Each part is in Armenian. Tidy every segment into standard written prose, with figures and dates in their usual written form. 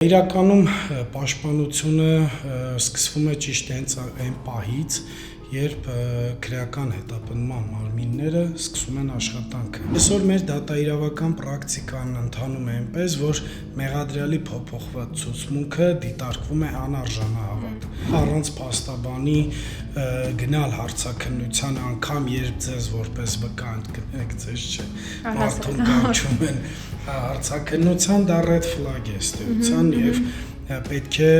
Իրականում պաշտպանությունը սկսվում է ճիշտ հենց այն պահից, երբ քրեական հետապնդման մարմինները սկսում են աշխատանքը։ Այսօր մեր դատաիրավական պրակտիկան ընթանում է այնպես, որ մեղադրյալի փոփոխված ցուցմունքը դիտարկվում է անարժանահավատ։ Առանց փաստաբանի գնալ հարցաքննության, անգամ երբ ձեզ որպես վկա ընդգտնեք, ձեզ չէ, մարդուն կանչում են հարցաքննության, դա red flag է ըստ եւ պետք է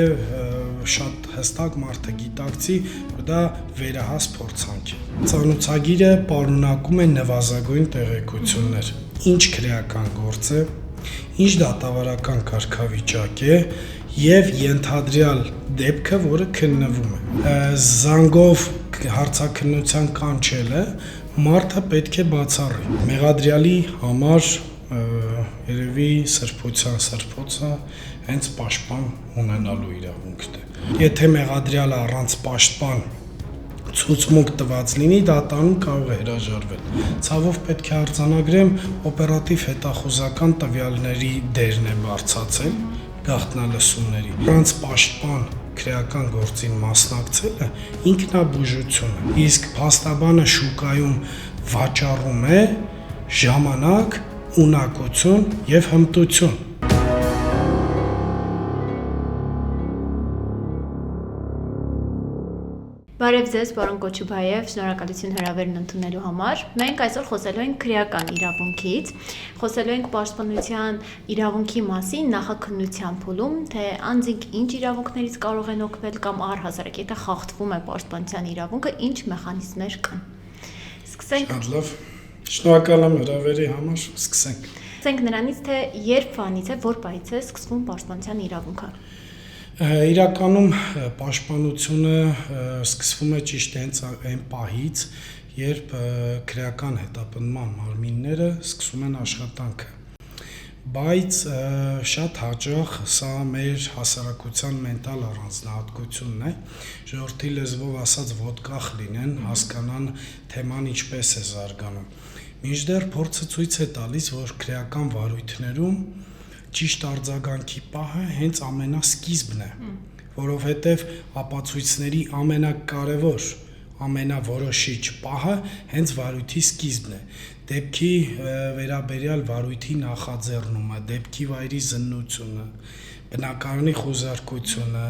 շատ հստակ մարդը գիտակցի, որ դա վերահաս փորձանք է։ Ծանոթագիրը պարունակում է նվազագույն տեղեկություններ, ինչ քրեական գործ է, ինչ դատավարական կարգավիճակ է եւ ենթադրյալ դեպքը, որը քննվում է։ Զանգով հարցաքննության կանչելը մարդը պետք է բացառի։ Մեղադրյալի համար երևի սրբոցը հենց պաշտպան ունենալու իրավունքն է։ Եթե մեղադրյալը առանց պաշտպան ցուցմունք տված լինի, դատարանում կարող է հրաժարվել։ Ցավով պետք է արձանագրեմ, օպերատիվ հետախուզական տվյալների դերն է բարձրացել գաղտնալսումների։ Առանց պաշտպան քրեական գործին մասնակցելը ինքնաբուժություն է։ Իսկ փաստաբանը շուկայում վաճառում է ժամանակ, ունակություն եւ հմտություն։ Բարև ձեզ, պարոն Կոչուբաև, շնորհակալություն հրավերն ընդունելու համար։ Մենք այսօր խոսելու ենք քրեական իրավունքից, խոսելու ենք պաշտպանության իրավունքի մասին նախաքննության փուլում, թե անձինք ինչ իրավունքներից կարող են օգտվել կամ առհասարակ եթե խախտվում է պաշտպանության իրավունքը, ինչ մեխանիզմներ կան։ Սկսենք։ Շատ լավ։ Շնորհակալ եմ հրավերի համար, սկսենք։ Սկսենք նրանից, թե երբ վանից է, որ պահից է սկսվում պաշտպանության իրավունքը։ Իրականում պաշտպանությունը սկսվում է ճիշտ հենց այն պահից, երբ քրեական հետապնդման մարմինները սկսում են աշխատանքը։ Բայց շատ հաճախ սա մեր հասարակության մենտալ առանձնահատկությունն է, ժողովրդի լեզվով ասած ոտկախ լինեն, հասկանան թեման ինչպես է զարգանում։ Մինչդեռ փորձը ցույց է տալիս, որ քրեական վարույթներում ճիշտ արձագանքի պահը հենց ամենասկիզբն է, որովհետև ապացույցների ամենակարևոր, ամենավորոշիչ պահը հենց վարույթի սկիզբն է։ Դեպքի վերաբերյալ վարույթի նախաձեռնումը, դեպքի վայրի զննությունը, բնակարանի խուզարկությունը,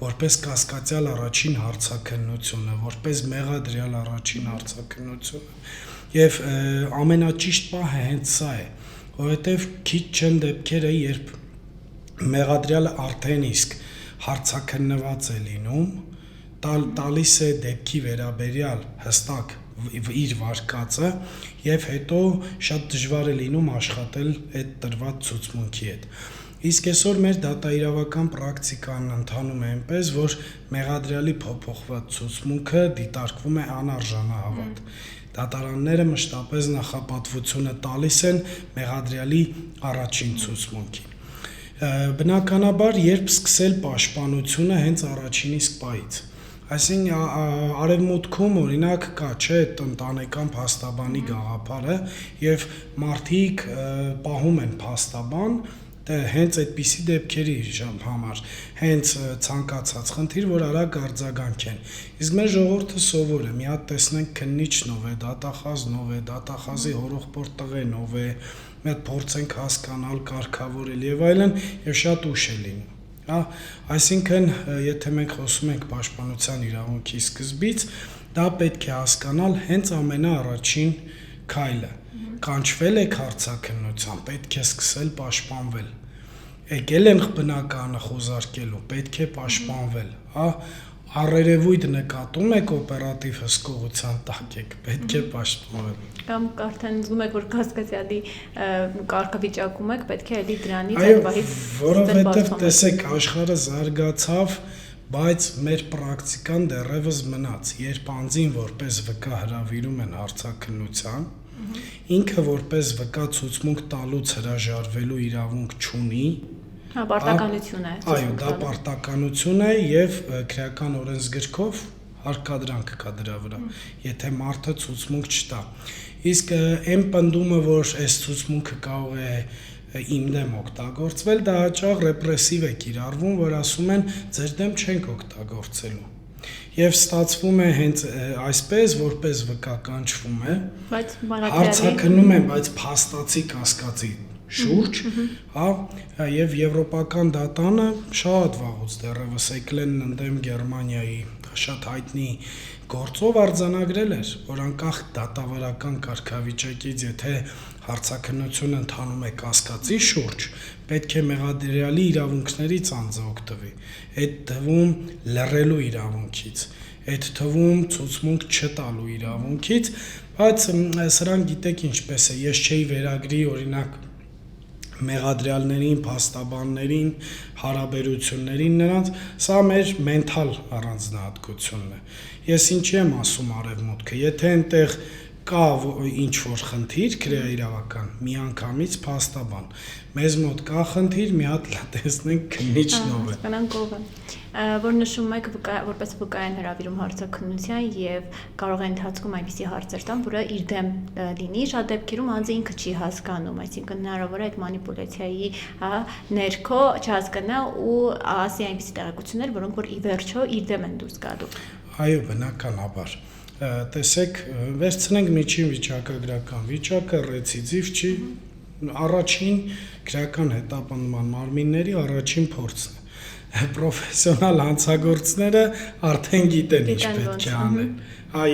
որպես կասկածյալ առաջին հարցաքննությունը, որպես մեղադրյալ առաջին հարցաքննությունը եւ ամենաճիշտ պահը հենց սա է, որովհետև քիչ չեն դեպքերը, երբ մեղադրյալը արդեն իսկ հարցաքննված է լինում, տալիս է դեպքի վերաբերյալ հստակ իր վարկածը եւ հետո շատ դժվար է լինում աշխատել այդ տրված ցուցմունքի հետ։ Իսկ այսօր մեր դատաիրավական պրակտիկան ընթանում է այնպես, որ մեղադրյալի փոփոխված ցուցմունքը դիտարկվում է անարժանահավատ։ Դատարանները մշտապես նախապատվությունը տալիս են մեղադրյալի առաջին ցուցմունքին։ Բնականաբար, երբ սկսել պաշտպանությունը հենց առաջին իսկ պահից։ Այսինքն արևմուտքում օրինակ կա, չէ, ընտանեկան փաստաբանի գաղափարը եւ մարդիկ պահում են փաստաբան հենց այդպիսի դեպքերի համար, հենց ցանկացած խնդիր, որ արագ արձագանքեն։ Իսկ մեր ժողովուրդը սովոր է, մի հատ տեսնենք քննիչն ով է, դատախազն ով է, դատախազի հորողբոր տղեն ով է, մի հատ փորձենք հասկանալ, կարգավորել եւ այլն, եւ շատ ուշ է լինում։ Այսինքն, եթե մենք խոսում ենք պաշտպանության իրավունքի սկզբից, դա պետք է հասկանալ հենց ամենաառաջին քայլը։ Կանչվել եք հարցաքննության, պետք է սկսել պաշտպանվել։ Եկել են բնակարանը խոզարկելու, պետք է պաշտպանվել, առերևույթ նկատում եք օպերատիվ հսկողության տակ եք, պետք է պաշտպանվել։ Կամ արդեն զգում եք, որ կասկածյալի կարգավիճակում եք, պետք է էլի դրանից այդ պահից որովհետև տեսեք, աշխարհը զարգացավ, բայց մեր պրակտիկան դեռևս մնաց, երբ անձին որպես վկա հրավիրում են հարցաքննության, ինքը որպես վկա ցուցմունք տալուց հրաժարվելու իրավունք չունի։ Պարտականություն է։ Այո, դա պարտականություն է եւ քրեական օրենսգրքով հարկադրանք կա դրա վրա, եթե մարդը ցուցմունք չտա։ Իսկ այն պնդումը, որ այս ցուցմունքը կարող է իմ դեմ օգտագործվել, դա հաճախ ռեպրեսիվ է կիրառվում, որ ասում են ձեր դեմ չենք օգտագործելու։ Եվ ստացվում է հենց այսպես, որպես վկա կանչվում է, բայց հարցաքննում են, բայց փաստացի կասկածի շուրջ, հա, եւ եվրոպական դատանը շատ վաղուց դեռևս եկել են ընդդեմ Գերմանիայի շատ հայտնի գործով արձանագրել էր, որ անկախ դատավարական կարգավիճակից, եթե հարցաքննությունը ընթանում է կասկածի շուրջ, պետք է մեղադրյալի իրավունքներից անձը օգտվի, այդ թվում լռելու իրավունքից, այդ թվում ցուցմունք չտալու իրավունքից, բայց սրանք գիտեք ինչպես է, ես չէի վերագրի օրինակ մեղադրյալներին, փաստաբաններին, հարաբերություններին նրանց, սա մեր մենթալ առանձնահատկությունն է։ Ես ինչի եմ ասում արևմուտքը, եթե այնտեղ կա ինչ-որ խնդիր քրեաիրավական, միանգամից փաստաբան, մեզ մոտ կա խնդիր, մի հատ տեսնենք քննիչնով է։ Հասկանանք ով է, որ նշում եք որպես վկայեն հրավիրում հարցաքննության եւ կարող է ընթացքում այնպիսի հարցեր տան, որը իր դեմ լինի, շատ դեպքերում անձը ինքը չի հասկանում, այսինքն հնարավոր է այդ մանիպուլյացիայի ներքո չհասկանա ու ասի այնպիսի տեղեկություններ, որոնք որ ի վերջո իր դեմ են դուրս գալու։ Այո, բնականաբար։ Տեսեք, վերցնենք միջին վիճակագրական վիճակը, ռեցիդիվ չի, առաջին քրեական հետապնդման մարմինների առաջին փորձն է։ Պրոֆեսիոնալ հանցագործները արդեն գիտեն ինչ պետք է անեն,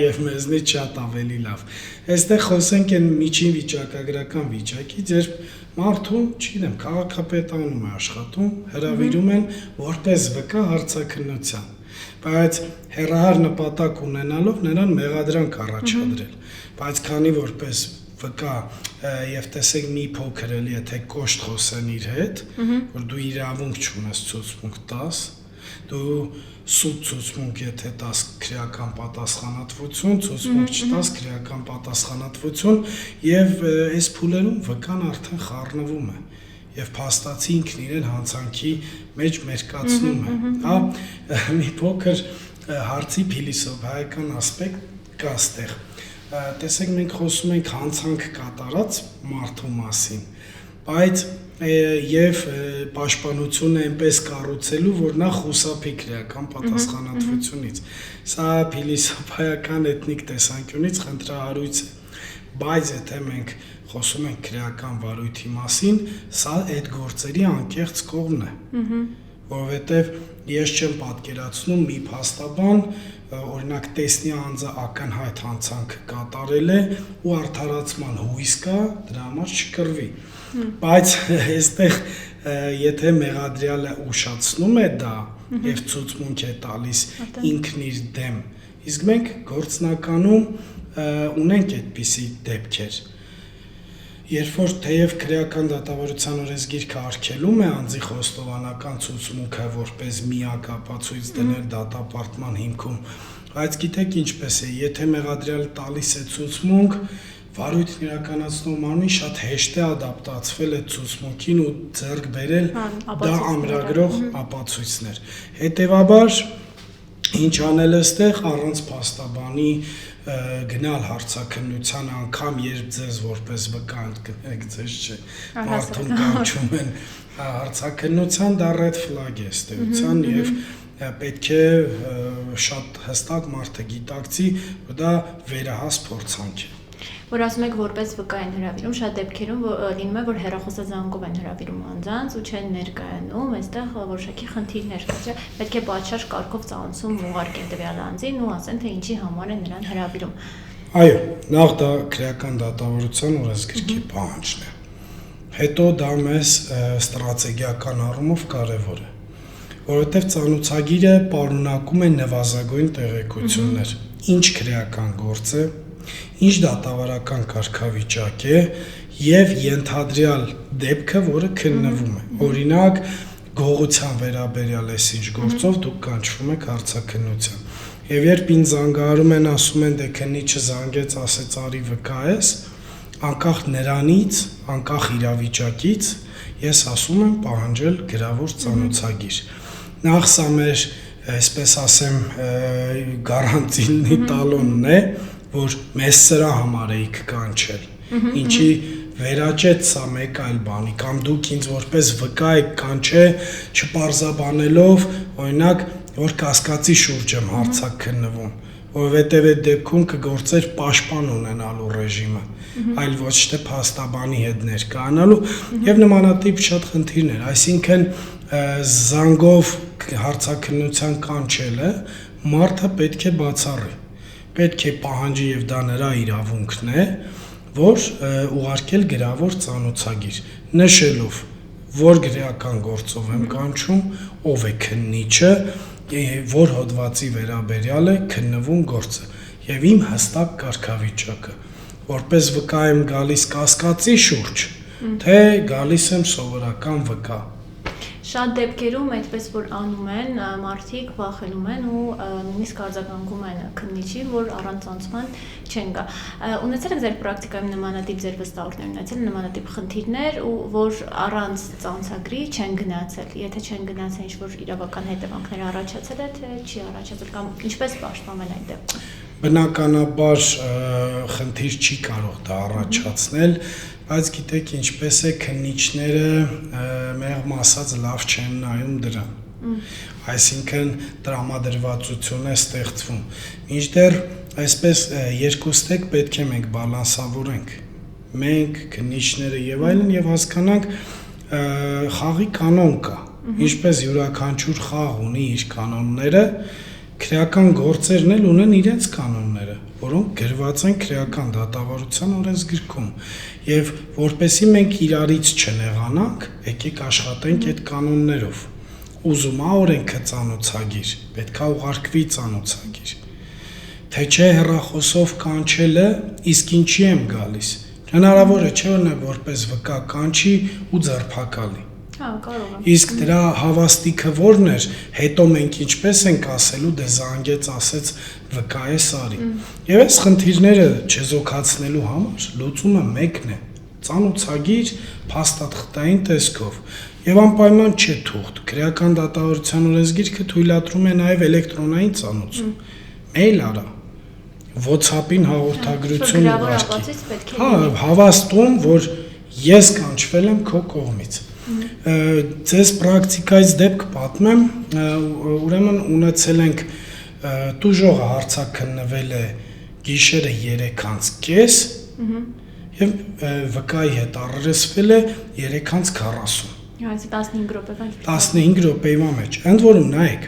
եւ մեզնից շատ ավելի լավ։ Այստեղ խոսենք այն միջին վիճակագրական վիճակից, երբ մարդուն, չգիտեմ, քաղաքապետանում է աշխատում, հրավիրում են որպես վկա հարցաքննության, բայց հեռահար նպատակ ունենալով նրան մեղադրանք առաջադրել, բայց քանի որպես վկա եւ տեսեք մի փոքր էլի եթե կոշտ խոսեն իր հետ, որ դու իրավունք չունես ցուցմունք տաս, դու սուտ ցուցմունք եթե տաս քրեական պատասխանատվություն, ցուցմունք չտաս քրեական պատասխանատվություն եւ այս փուլերում վկան արդեն խառնվում է եւ փաստացի ինքն իրեն հանցանքի մեջ մերկացնում է, հա, մի փոքր հարցի փիլիսոփայական ասպեկտ կա ստեղ։ Տեսեք, մենք խոսում ենք հանցանք կատարած մարդու մասին, բայց եւ պաշտպանությունը այնպես կառուցելու, որ նա խուսափի քրեական պատասխանատվությունից։ Սա փիլիսոփայական էթնիկ տեսանկյունից խնդրահարույց է, բայց եթե մենք խոսում ենք քրեական վարույթի մասին, սա այդ գործերի անկեղծ կողմն է, որովհետեւ ես չեմ պատկերացնում մի փաստաբան, օրինակ տեսնի անձը ակնհայտ հանցանք կատարել է ու արդարացման հույս կա, դրա համար չկռվի։ Բայց այստեղ եթե մեղադրյալը ուշացնում է դա եւ ցուցմունք է տալիս ինքն իր դեմ, իսկ մենք գործնականում ունենք այդպիսի դեպքեր։ Երբ որ թեև քրեական դատավարության օրենսգիրքը արգելում է անձի խոստովանական ցուցմունքը որպես միակ ապացույց դնել դատապարտման հիմքում, բայց գիտեք ինչպես է, եթե մեղադրյալը տալիս է ցուցմունք, վարույթն իրականացնող մարմին շատ հեշտ է ադապտացվել այդ ցուցմունքին ու ձեռք բերել դա ամրագրող ապացույցներ։ Հետևաբար ինչ անել էստեղ առանց փաստաբանի գնալ հարցաքննության անգամ երբ ձեզ որպես վկա ընդգնեք ձեզ չէ մարդուն կանչում են հարցաքննության դա red flag է ըստեյության եւ պետք է շատ հստակ մարդը գիտակցի որ դա վերահաս փորձանք է որ ասում եք որպես վկա են հրավիրում, շատ դեպքերում լինում է, որ հեռախոսազանգով են հրավիրում անձանց ու չեն ներկայանում, այստեղ որոշակի խնդիրներ կա, չէ՞, պետք է պատշաճ կարգով ծանոթում ուղարկեն տվյալ անձին ու ասեն, թե ինչի համար են նրան հրավիրում։ Այո, նախ դա քրեական դատավարության օրենսգիրքի պահանջն է։ Հետո դա մեզ ստրատեգիական առումով կարևոր է, որովհետև ծանոթագիրը պարունակում է նվազագույն տեղեկություններ, ինչ քրեական գործ է, ինչ դատավարական կարգավիճակ է եւ ենթադրյալ դեպքը, որը քննվում է։ Օրինակ, գողության վերաբերյալ այսինչ գործով դուք կանչվում եք հարցաքննության։ Եվ երբ ինձ զանգահարում են, ասում են, դե քննիչը զանգեց, ասեց արի վկա ես, անկախ նրանից, անկախ իրավիճակից, ես ասում եմ պահանջել գրավոր ծանոթագիր։ Նախ սա մեր, այսպես ասեմ, գարանտինի տալոնն է, որ մեզ սրա համար էիք կանչել, ինչի վերաճեց սա մեկ այլ բանի, կամ դուք ինձ որպես վկա եք կանչե չպարզաբանելով, օրինակ, որ կասկածի շուրջ եմ հարցակ քննվում, որովհետև այդ դեպքում կգործեր պաշտպան ունենալու ռեժիմը, այլ ոչ թե փաստաբանի հետ ներկայանալու եւ նմանատիպ շատ խնդիրներ, այսինքն զանգով հարցաքննության կանչելը մարդը պետք է բացառի, պետք է պահանջի եւ դա նրա իրավունքն է, որ ուղարկել գրավոր ծանոթագիր, նշելով, որ գրական գործով եմ կանչում, ով է քննիչը, որ հոդվածի վերաբերյալ է քննվում գործը եւ իմ հստակ կարգավիճակը, որպես վկա եմ գալիս կասկածի շուրջ, թե գալիս եմ սովորական վկա։ Շատ դեպքերում այդպես որ անում են, մարդիկ վախենում են ու նույնիսկ արձագանքում են քննիչին, որ առանց ծանոթման չեն գա։ Ունեցել եք ձեր պրակտիկայում նմանատիպ ձեր վստահողներ ունեցել նմանատիպ խնդիրներ ու որ առանց ծանոթագրի չեն գնացել։ Եթե չեն գնացել, ինչ-որ իրավական հետևանքներ առաջացել է, թե չի առաջացել կամ ինչպես պաշտպանվել այդ դեպքում։ Բնականաբար խնդիր չի կարող դա առաջացնել, բայց գիտեք ինչպես է քննիչները մեղմ ասած լավ չեն նայում դրան։ Այսինքն տրամադրվածություն է ստեղծվում։ Մինչդեռ այսպես երկուստեք պետք է մենք բալանսավորենք։ Մենք քննիչները եւ այլն եւ հասկանանք խաղի կանոն կա։ Ինչպես յուրաքանչյուր խաղ ունի իր կանոնները, քրեական գործերն էլ ունեն իրենց կանոնները, որոնք գրված են քրեական դատավարության օրենսգրքում, եւ որպեսզի մենք իրարից չնեղանանք, եկեք աշխատենք այդ կանոններով։ Ուզում ա օրենքը ծանոթագիր, պետքա ուղարկվի ծանոթագիր։ Թե չէ հեռախոսով կանչելը, իսկ ինչի եմ գալիս։ Հնարավոր է չէ՞ որպես վկա կանչի ու ձերբակալի։ Կարող է։ Իսկ դրա հավաստիքը ո՞րն էր, հետո մենք ինչպես ենք ասելու, դե զանգեց, ասեց վկա է Սարի։ Եվ այս խնդիրները չեզոքացնելու համար լուծումը մեկն է՝ ծանոթագիր փաստաթղթային տեսքով։ Եվ անպայման չէ թուղթ։ Քրեական դատավարության օրենսգիրքը թույլատրում է նաև էլեկտրոնային ծանոթություն։ Մեյլ արա, WhatsApp-ին հաղորդագրություն ուղարկի։ Հա, հավաստում, որ ես կանչվել եմ քո կողմից։ Ձեզ պրակտիկայից դեպք պատմեմ, ուրեմն ունեցել ենք տուժողը հարցակ քննվել է գիշերը 3:30 եւ վկայի հետ առերեսվել է 3:40։ Այսինքն 15 րոպեվա 15 րոպեվա մեջ։ Ընդ որում նայեք,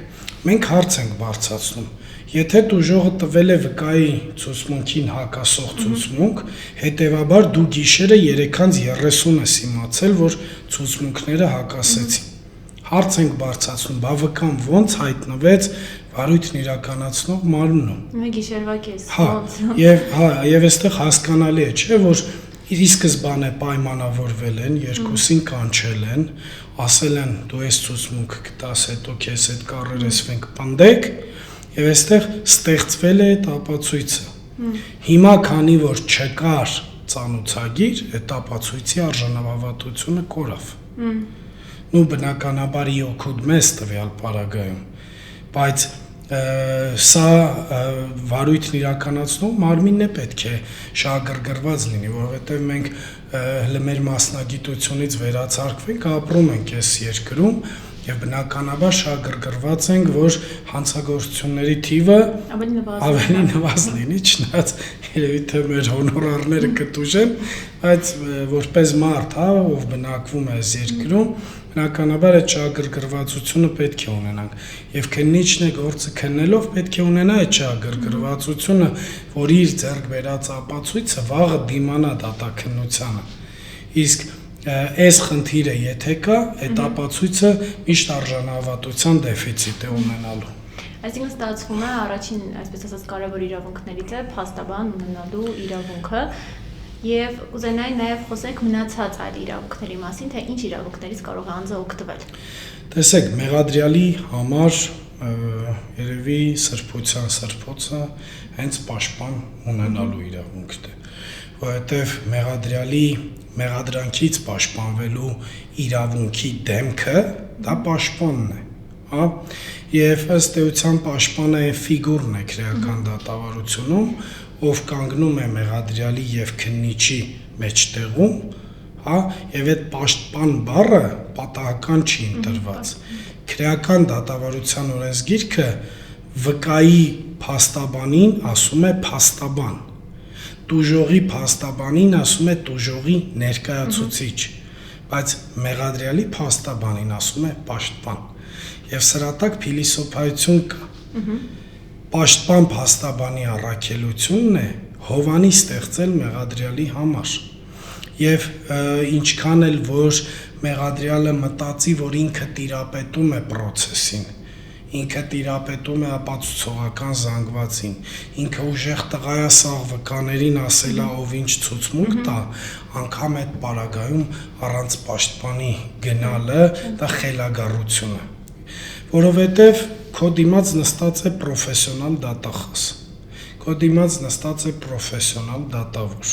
մենք հարց ենք բարձրացնում։ Եթե տուժողը տվել է վկայի ցուցմունքին հակասող ցուցմունք, հետևաբար դու գիշերը 3:30 ես իմացել, որ ցուցմունքները հակասեցին։ Հարց ենք բարձրացնում, բա վկան ո՞նց հայտնվեց վարույթն իրականացնող մարմնում։ Մի գիշերվա կես։ Եվ այստեղ հասկանալի է, չէ՞, որ իր սկզբանե պայմանավորվել են, երկուսին կանչել են, ասել են դու ես ցուցմունք կտաս, հետո քեզ հետ կառերեսվենք, պնդեք, եւ այստեղ ստեղծվել է այդ ապացույցը։ Հիմա քանի որ չկար ծանոթագիր, այդ ապացույցի արժանավատությունը կորավ։ Նու բնականաբար իօքուդ մեզ տվյալ պարագայում, բայց սա վարույթն իրականացնող մարմինն է պետք է շահագրգռված լինի, որովհետև մենք հենց մեր մասնագիտությունից վերացարկվենք, ապրում ենք այս երկրում եւ բնականաբար շահագրգռված ենք, որ հանցագործությունների թիվը ավելի նվազ լինի, չնայած երևի թե մեր հոնորարները կտուժեն, բայց որպես մարդ, հա, ով բնակվում է այս երկրում, բնականաբար այդ շահագրգռվածությունը պետք է ունենանք եւ քննիչն է գործը քննելով պետք է ունենա այդ շահագրգռվածությունը, որ իր ձեռք բերած ապացույցը վաղը դիմանա դատաքննությանը։ Իսկ այս խնդիրը եթե կա, այդ ապացույցը միշտ արժանավատության դեֆիցիտ է ունենալու։ Այսինքն ստացվում է առաջին, այսպես ասած, կարևոր իրավունքներից է փաստաբան ունենալու իրավունքը եւ կուզենայի նաեւ խոսենք մնացած այլ իրավունքների մասին, թե ինչ իրավունքներից կարող է անձը օգտվել։ Տեսեք, մեղադրյալի համար երևի սրբության սրբոցը հենց պաշտպան ունենալու իրավունքն է, որովհետեւ մեղադրյալի մեղադրանքից պաշտպանվելու իրավունքի դեմքը դա պաշտպանն է, հա, եւ ըստ էության պաշտպանը այն ֆիգուրն է քրեական դատավարությունում, ով կանգնում է մեղադրյալի եւ քննիչի մեջտեղում, հա, եւ այդ պաշտպան բառը պատահական չի ընտրված։ Քրեական դատավարության օրենսգիրքը վկայի փաստաբանին ասում է փաստաբան, տուժողի փաստաբանին ասում է տուժողի ներկայացուցիչ, բայց մեղադրյալի փաստաբանին ասում է պաշտպան։ Եվ սրա տակ փիլիսոփայություն կա։ Պաշտպան փաստաբանի առաքելությունն է հովանի ստեղծել մեղադրյալի համար։ Եվ ինչքան էլ որ մեղադրյալը մտածի, որ ինքը տիրապետում է process-ին, ինքը տիրապետում է ապացուցողական զանգվածին, ինքը ուժեղ տղա է սաղ վկաներին ասելա ով ինչ ցուցմունք տա, անգամ այդ պարագայում առանց պաշտպանի գնալը դա խելագարություն է, որովհետև քո դիմաց նստած է պրոֆեսիոնալ դատախազ, քո դիմաց նստած է պրոֆեսիոնալ դատավոր,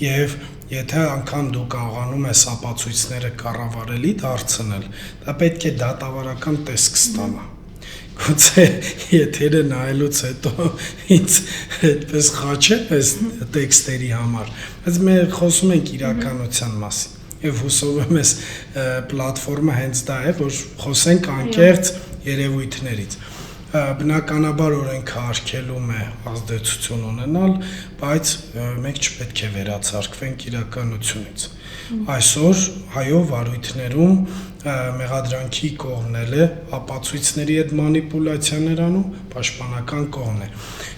եւ եթե անգամ դու կարողանում ես ապացույցները կառավարելի դարձնել, դա պետք է դատավարական տեսք ստանա։ Գուցե եթերը նայելուց հետո ինձ այդպես խաչեմ այս տեքստերի համար, բայց մենք խոսում ենք իրականության մասին։ Եվ հուսով եմ այս պլատֆորմը հենց դա է, որ խոսենք անկեղծ երևույթներից։ Բնականաբար օրենքը արգելում է ազդեցություն ունենալ, բայց մենք չպետք է վերացարկվենք իրականությունից։ Այսօր հայո վարույթներում մեղադրանքի կողմն է ապացույցների այդ մանիպուլյացիաներ անում, պաշտպանական կողմն է։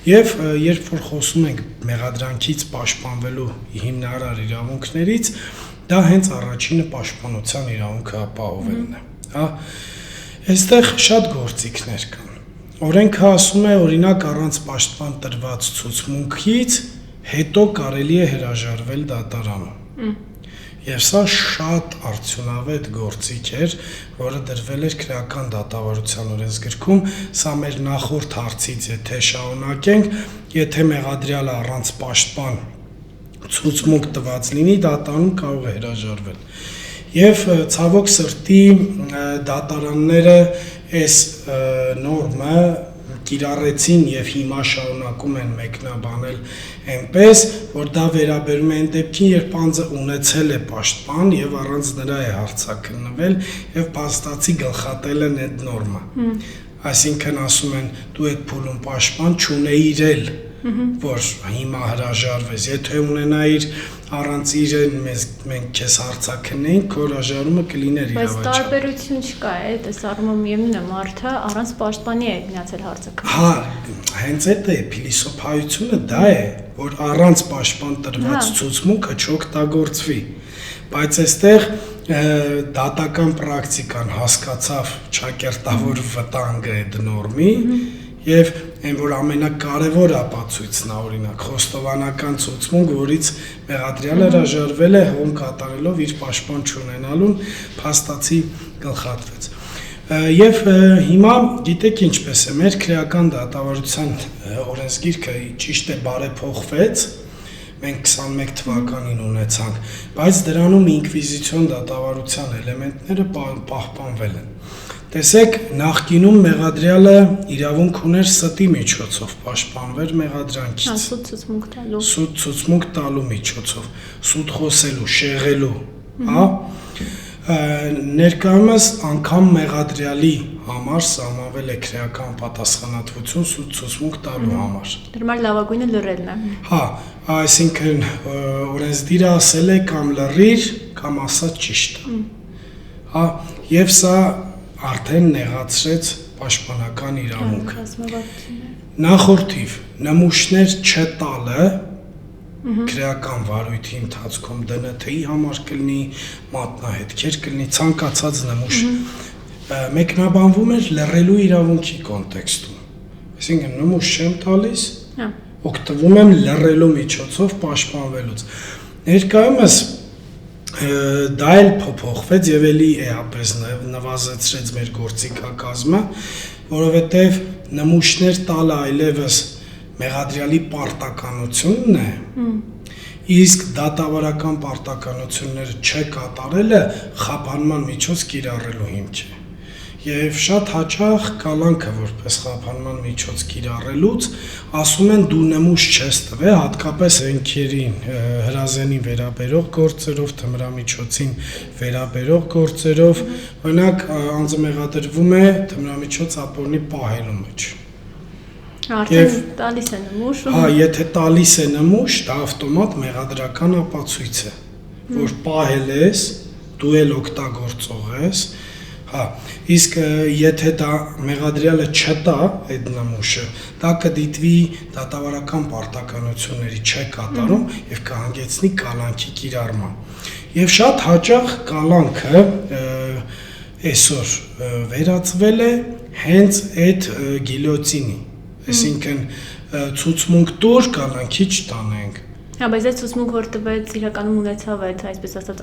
Եվ երբ որ խոսում ենք մեղադրանքից պաշտպանվելու հիմնարար իրավունքներից, դա հենց առաջինը պաշտպանության իրավունքը ապահովելն է, հա։ Այստեղ շատ գործիքներ կան։ Օրենքը ասում է, օրինակ առանց պաշտպան տրված ցուցմունքից հետո կարելի է հրաժարվել դատարանում։ Եվ սա շատ արդյունավետ գործիք էր, որը դրվել էր քրեական դատավարության օրենսգրքում, սա մեր նախորդ հարցից եթե շարունակենք, եթե մեղադրյալը առանց պաշտպան ցուցմունք տված լինի, դատարանում կարող է հրաժարվել։ Եվ ցավոք սրտի դատարանները այս նորմը կիրառեցին եւ հիմա շարունակում են մեկնաբանել այնպես, որ դա վերաբերում է այն դեպքին, երբ անձը ունեցել է պաշտպան եւ առանց նրա է հարձակնվել եւ փաստացի գլխատել են այդ նորմը։ Այսինքն ասում են դու այդ փուլում պաշտպան չունեիր էլ, որ հիմա հրաժարվես, եթե ունենայիր առանց իրեն մենք քեզ հարձակնեինք, քո հրաժարումը կլիներ իրավաչափ։ Բայց տարբերություն չկա, այս առումով միևնույն է, մարդը առանց պաշտպանի է գնացել հարձակվել։ Հա, հենց այդ է, փիլիսոփայությունը դա է, որ առանց պաշտպան տրված ցուցմունքը չօգտագործվի։ Բայց այստեղ դատական պրակտիկան հասկացավ ճակերտավոր վտանգը այդ նորմի եւ այն որ ամենակարևոր ապացույցն է օրինակ խոստովանական ցուցմունք, որից մեղադրյալը հրաժարվել է հողում կատարելով իր պաշտպան չունենալուն, փաստացի գլխատվեց։ Եվ հիմա գիտեք ինչպես է, մեր քրեական դատավարության օրենսգիրքը ճիշտ է բարեփոխվեց, մենք 21 թվականին ունեցանք, բայց դրանում ինկվիզիցիոն դատավարության էլեմենտները պահպանվել են։ Տեսեք, նախկինում մեղադրյալը իրավունք ուներ ստի միջոցով պաշտպանվել մեղադրանքից։ Սուտ ցուցմունք տալու։ Սուտ ցուցմունք տալու միջոցով, սուտ խոսելու, շեղելու, հա։ Ներկայումս անգամ մեղադրյալի համար սահմանվել է քրեական պատասխանատվություն սուտ ցուցմունք տալու համար։ Դրա լավագույնը լռելն է։ Հա, այսինքն օրենսդիրը ասել է կամ լռիր, կամ ասա ճիշտ։ Հա, եւ սա արդեն նեղացրեց պաշտպանական իրավունքը։ Նախորդիվ նմուշներ չտալը քրեական վարույթի ընթացքում ԴՆԹ-ի համար կլինի, մատնահետքեր կլինի, ցանկացած նմուշ մեկնաբանվում էր լռելու իրավունքի կոնտեքստում։ Այսինքն նմուշ չեմ տալիս, օգտվում եմ լռելու միջոցով պաշտպանվելուց։ Ներկայումս դա էլ փոփոխվեց եւ էլի էապես նվազեցրեց մեր գործիքակազմը, որովհետեւ նմուշներ տալը այլևս մեղադրյալի պարտականությունն է, իսկ դատավարական պարտականությունները չկատարելը խափանման միջոց կիրառելու հիմք է։ Եվ շատ հաճախ կալանքը որպես խափանման միջոց կիրառելուց ասում են դու նմուշ չես տվել, հատկապես զենքերին, հրազենին վերաբերող գործերով, թմրամիջոցին վերաբերող գործերով, օրինակ անձը մեղադրվում է թմրամիջոց ապօրինի պահելու մեջ։ Արդեն տալիս է նմուշ։ Հա, եթե տալիս է նմուշ, դա ավտոմատ մեղադրական ապացույց է, որ պահել ես, դու էլ օգտագործող ես։ Հա, իսկ եթե դա մեղադրյալը չտա այդ նմուշը, դա կդիտվի դատավարական պարտականությունների չկատարում եւ կհանգեցնի կալանքի կիրառման։ Եվ շատ հաճախ կալանքը այսօր վերածվել է հենց այդ գիլյոտինի, այսինքն ցուցմունք տուր կալանքի չտանենք։ Հա, բայց այդ ցուցմունք որ տվեց իրականում ունեցավ այդ, այսպես ասած,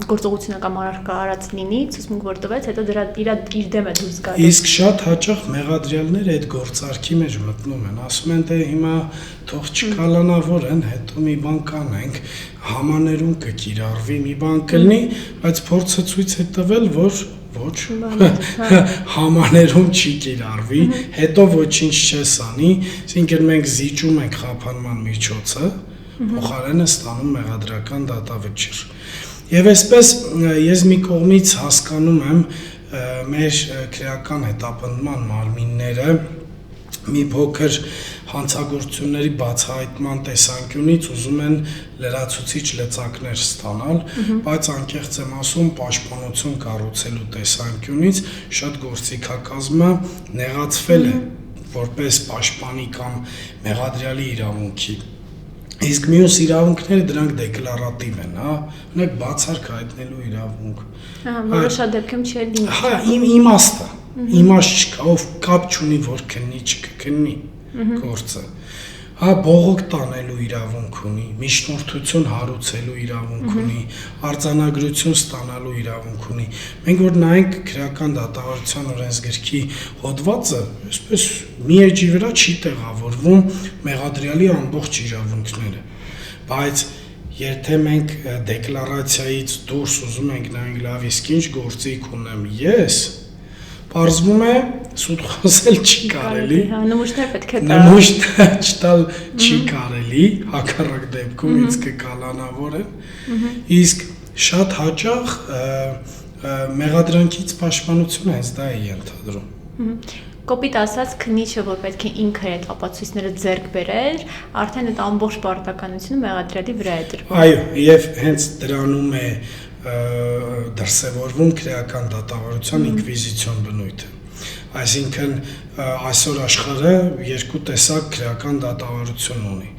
գործողությունը կամ առարկա արած լինի, ցուցմունք որ տվեց, հետո դրա իր դեմ է դուրս գալիս։ Իսկ շատ հաճախ մեղադրյալները այդ գործարքի մեջ մտնում են, ասում են թե հիմա թող չկալանավորեն, հետո մի բան կանենք, համաներում կկիրառվի, մի բան կլինի, բայց փորձը ցույց է տվել, որ ոչ, համաներում չի կիրառվի, հետո ոչինչ չես անի, այսինքն մենք զիջում ենք խափանման միջոցը, փոխարենը ստանում մեղադրական դատավճիռ։ Եվ այսպես ես մի կողմից հասկանում եմ մեր քրեական հետապնդման մարմինները մի փոքր հանցագործությունների բացահայտման տեսանկյունից ուզում են լրացուցիչ լծակներ ստանալ, բայց անկեղծ եմ ասում, պաշտպանություն կառուցելու տեսանկյունից շատ գործիքակազմը նեղացվել է որպես պաշտպանի կամ մեղադրյալի իրավունքի։ Իսկ մյուս իրավունքները դրանք դեկլարատիվ են, հա, ունեք բացարկ հայտնելու իրավունք։ Որը շատ դեպքում չի լինի։ Հա, իմաստը, իմաստ չկա, ով կապ չունի, որ քննի, չկքննի գործը։ Հա, բողոք տանելու իրավունք ունի, միջնորդություն հարուցելու իրավունք ունի, արձանագրություն ստանալու իրավունք ունի։ Մենք որ նայենք քրեական դատավարության օրենսգրքի հոդվածը, այսպես մի էջի վրա չի տեղավորվում մեղադրյալի ամբողջ իրավունքները, բայց եթե մենք դեկլարացիայից դուրս ուզում ենք նայենք լավ, իսկ ինչ գործիք ունեմ ես, պարզվում է սուտ խոսել չի կարելի, նմուշներ պետք է տալ, նմուշ չտալ չի կարելի, հակառակ դեպքում ինձ կկալանավորեն, իսկ շատ հաճախ մեղադրանքից պաշտպանությունը հենց դա է ենթադրում։ Կոպիտ ասած, քննիչը, որ պետք է ինքը այդ ապացույցները ձեռք բերեր, արդեն այդ ամբողջ պարտականությունը մեղադրյալի վրա է դրվում։ Այո, եւ հենց դրանում է դրսևորվում քրեական դատավարության ինկվիզիցիոն բնույթը։ Այսինքն այսօր աշխարհը երկու տեսակ քրեական դատավարություն ունի՝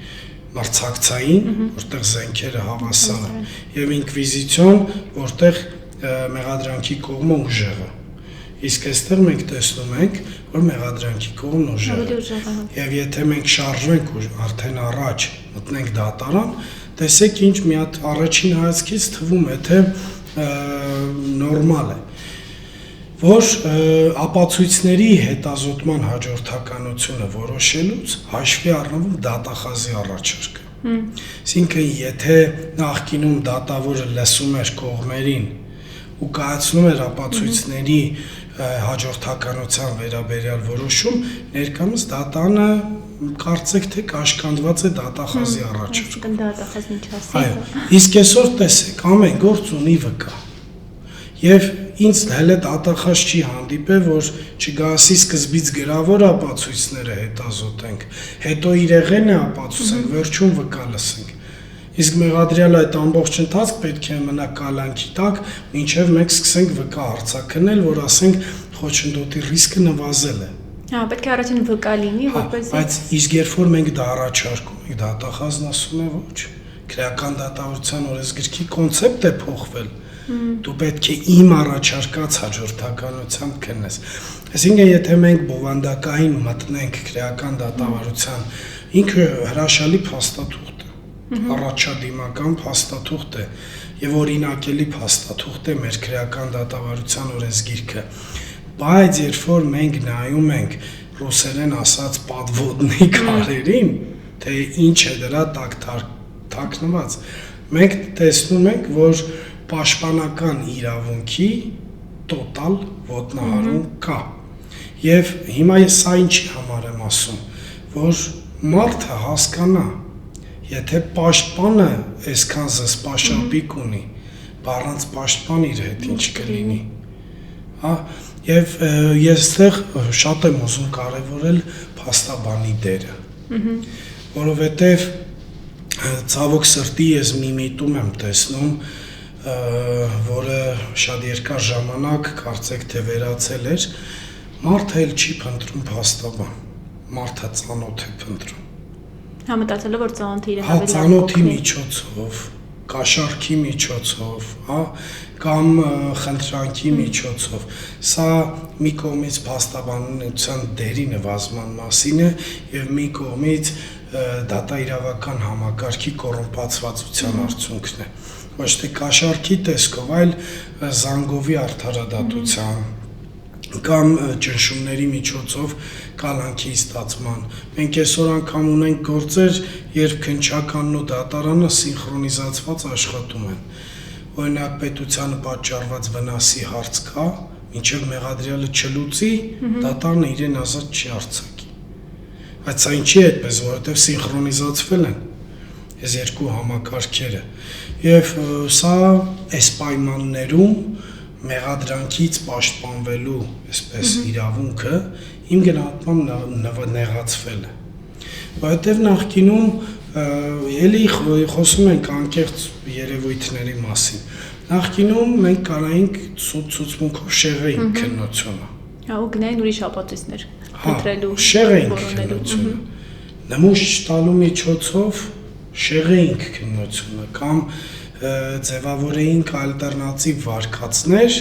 մրցակցային, որտեղ զենքերը հավասար են, եւ ինկվիզիցիոն, որտեղ մեղադրանքի կողմը ուժեղ է։ Իսկ այստեղ մենք տեսնում ենք, որ մեղադրանքի կողմն ուժեղ է։ Եվ եթե մենք շարժվենք ու արդեն առաջ մտնենք դատարան, տեսեք ինչ մի հատ առաջին հայացքից թվում է, թե նորմալ է, որ ապացույցների հետազոտման հաջորդականությունը որոշելուց հաշվի առնվում դատախազի առաջարկը։ Այսինքն, եթե նախկինում դատավորը լսում էր կողմերին ու կայացնում էր ապացույցների հաջորդականության վերաբերյալ որոշում, ներկայումս դատանը կարծեք թե կաշկանդված է դատախազի առաջարկում։ Դատախազն ինչ ասի։ Այո, իսկ այսօր տեսեք, ամեն գործ ունի վկա։ Եվ ինձ հələ դատախազ չի հանդիպել, որ չգասի սկզբից գրավոր ապացույցները հետազոտենք, հետո իրեղեն է ապացուցենք, վերջում վկա լսենք։ Իսկ մեղադրյալը այդ ամբողջ ընթացք պետք է մնա կալանքի տակ, մինչև մենք սկսենք վկա արձակնել, որ ասենք խոչընդոտի ռիսկը նվազել է։ Հա, պետք է առաջին վկա լինի, որպեսզի։ Բայց իսկ երբ որ մենք դա առաջարկում ենք, դատախազն ասում է ոչ, քրեական դատավարության օրենսգրքի կոնցեպտ է փոխվել։ Դու պետք է իմ առաջարկած հաջորդականությամբ քննես։ Այսինքն, եթե մենք բովանդակային մտնենք քրեական դատավարության, ինքը հրաշալի փաստաթուղթ է, առաջադիմական փաստաթուղթ է եւ օրինակելի փաստաթուղթ է մեր քրեական դատավարության օրենսգիրքը։ Բայց երբ որ մենք նայում ենք ռուսերեն ասած պատվոդնի քարերին, թե ինչ է դրա տակ թաքնված, մենք տեսնում ենք, որ պաշտպանական իրավունքի տոտալ ոտնահարում կա։ Եվ հիմա ես սա ինչի համար եմ ասում, որ մարդը հասկանա, եթե պաշտպանը այսքան զսպաշապիկ ունի, առանց պաշտպան իր հետ ինչ կլինի։ Հա, եւ ես այդտեղ շատ եմ ուզում կարևորել փաստաբանի դերը։ Որովհետեւ ցավոք սրտի ես մի միտում եմ տեսնում, որը շատ երկար ժամանակ կարծեք թե վերացել էր, մարդը էլ չի փնտրում փաստաբան, մարդը ծանոթ է փնտրում։ Համտածելով որ ծանոթը իրեն ավելի ծանոթի միջոցով, կաշառքի միջոցով, հա, կամ խնդրանքի միջոցով։ Սա մի կողմից փաստաբանության դերի նվազման մասին է եւ մի կողմից դատաիրավական համակարգի կոռումպացվածության արդյունքն է։ Ոչ թե կաշառքի տեսքով, այլ զանգովի արդարադատության կամ ճնշումների միջոցով կալանքի ստացման։ Մենք այսօր անգամ ունենք գործեր, երբ քննչականն ու դատարանը սինխրոնիզացված աշխատում են։ Օրինակ պետությանը պատճառված վնասի հարց կա, մինչև մեղադրյալը չլուծի, դատարանը իրեն ազատ չի արձակի։ Բայց սա ինչի է այդպես, որովհետև սինխրոնիզացվել են այս երկու համակարգերը։ Եվ սա այս պայմաններում մեղադրանքից պաշտպանվելու այսպես իրավունքը իմ գնահատմամբ նեղացվել է։ Որովհետև նախկինում էլի խոսում ենք անկեղծ երևույթների մասին։ Նախկինում մենք կարայինք ցուցմունքով շեղեինք քննությունը։ Հա, ու գնային ուրիշ ապացույցներ խնդրելու, շեղեինք քննությունը։ Նմուշ տալու միջոցով շեղեինք քննությունը կամ ձևավորեինք ալտերնատիվ վարկածներ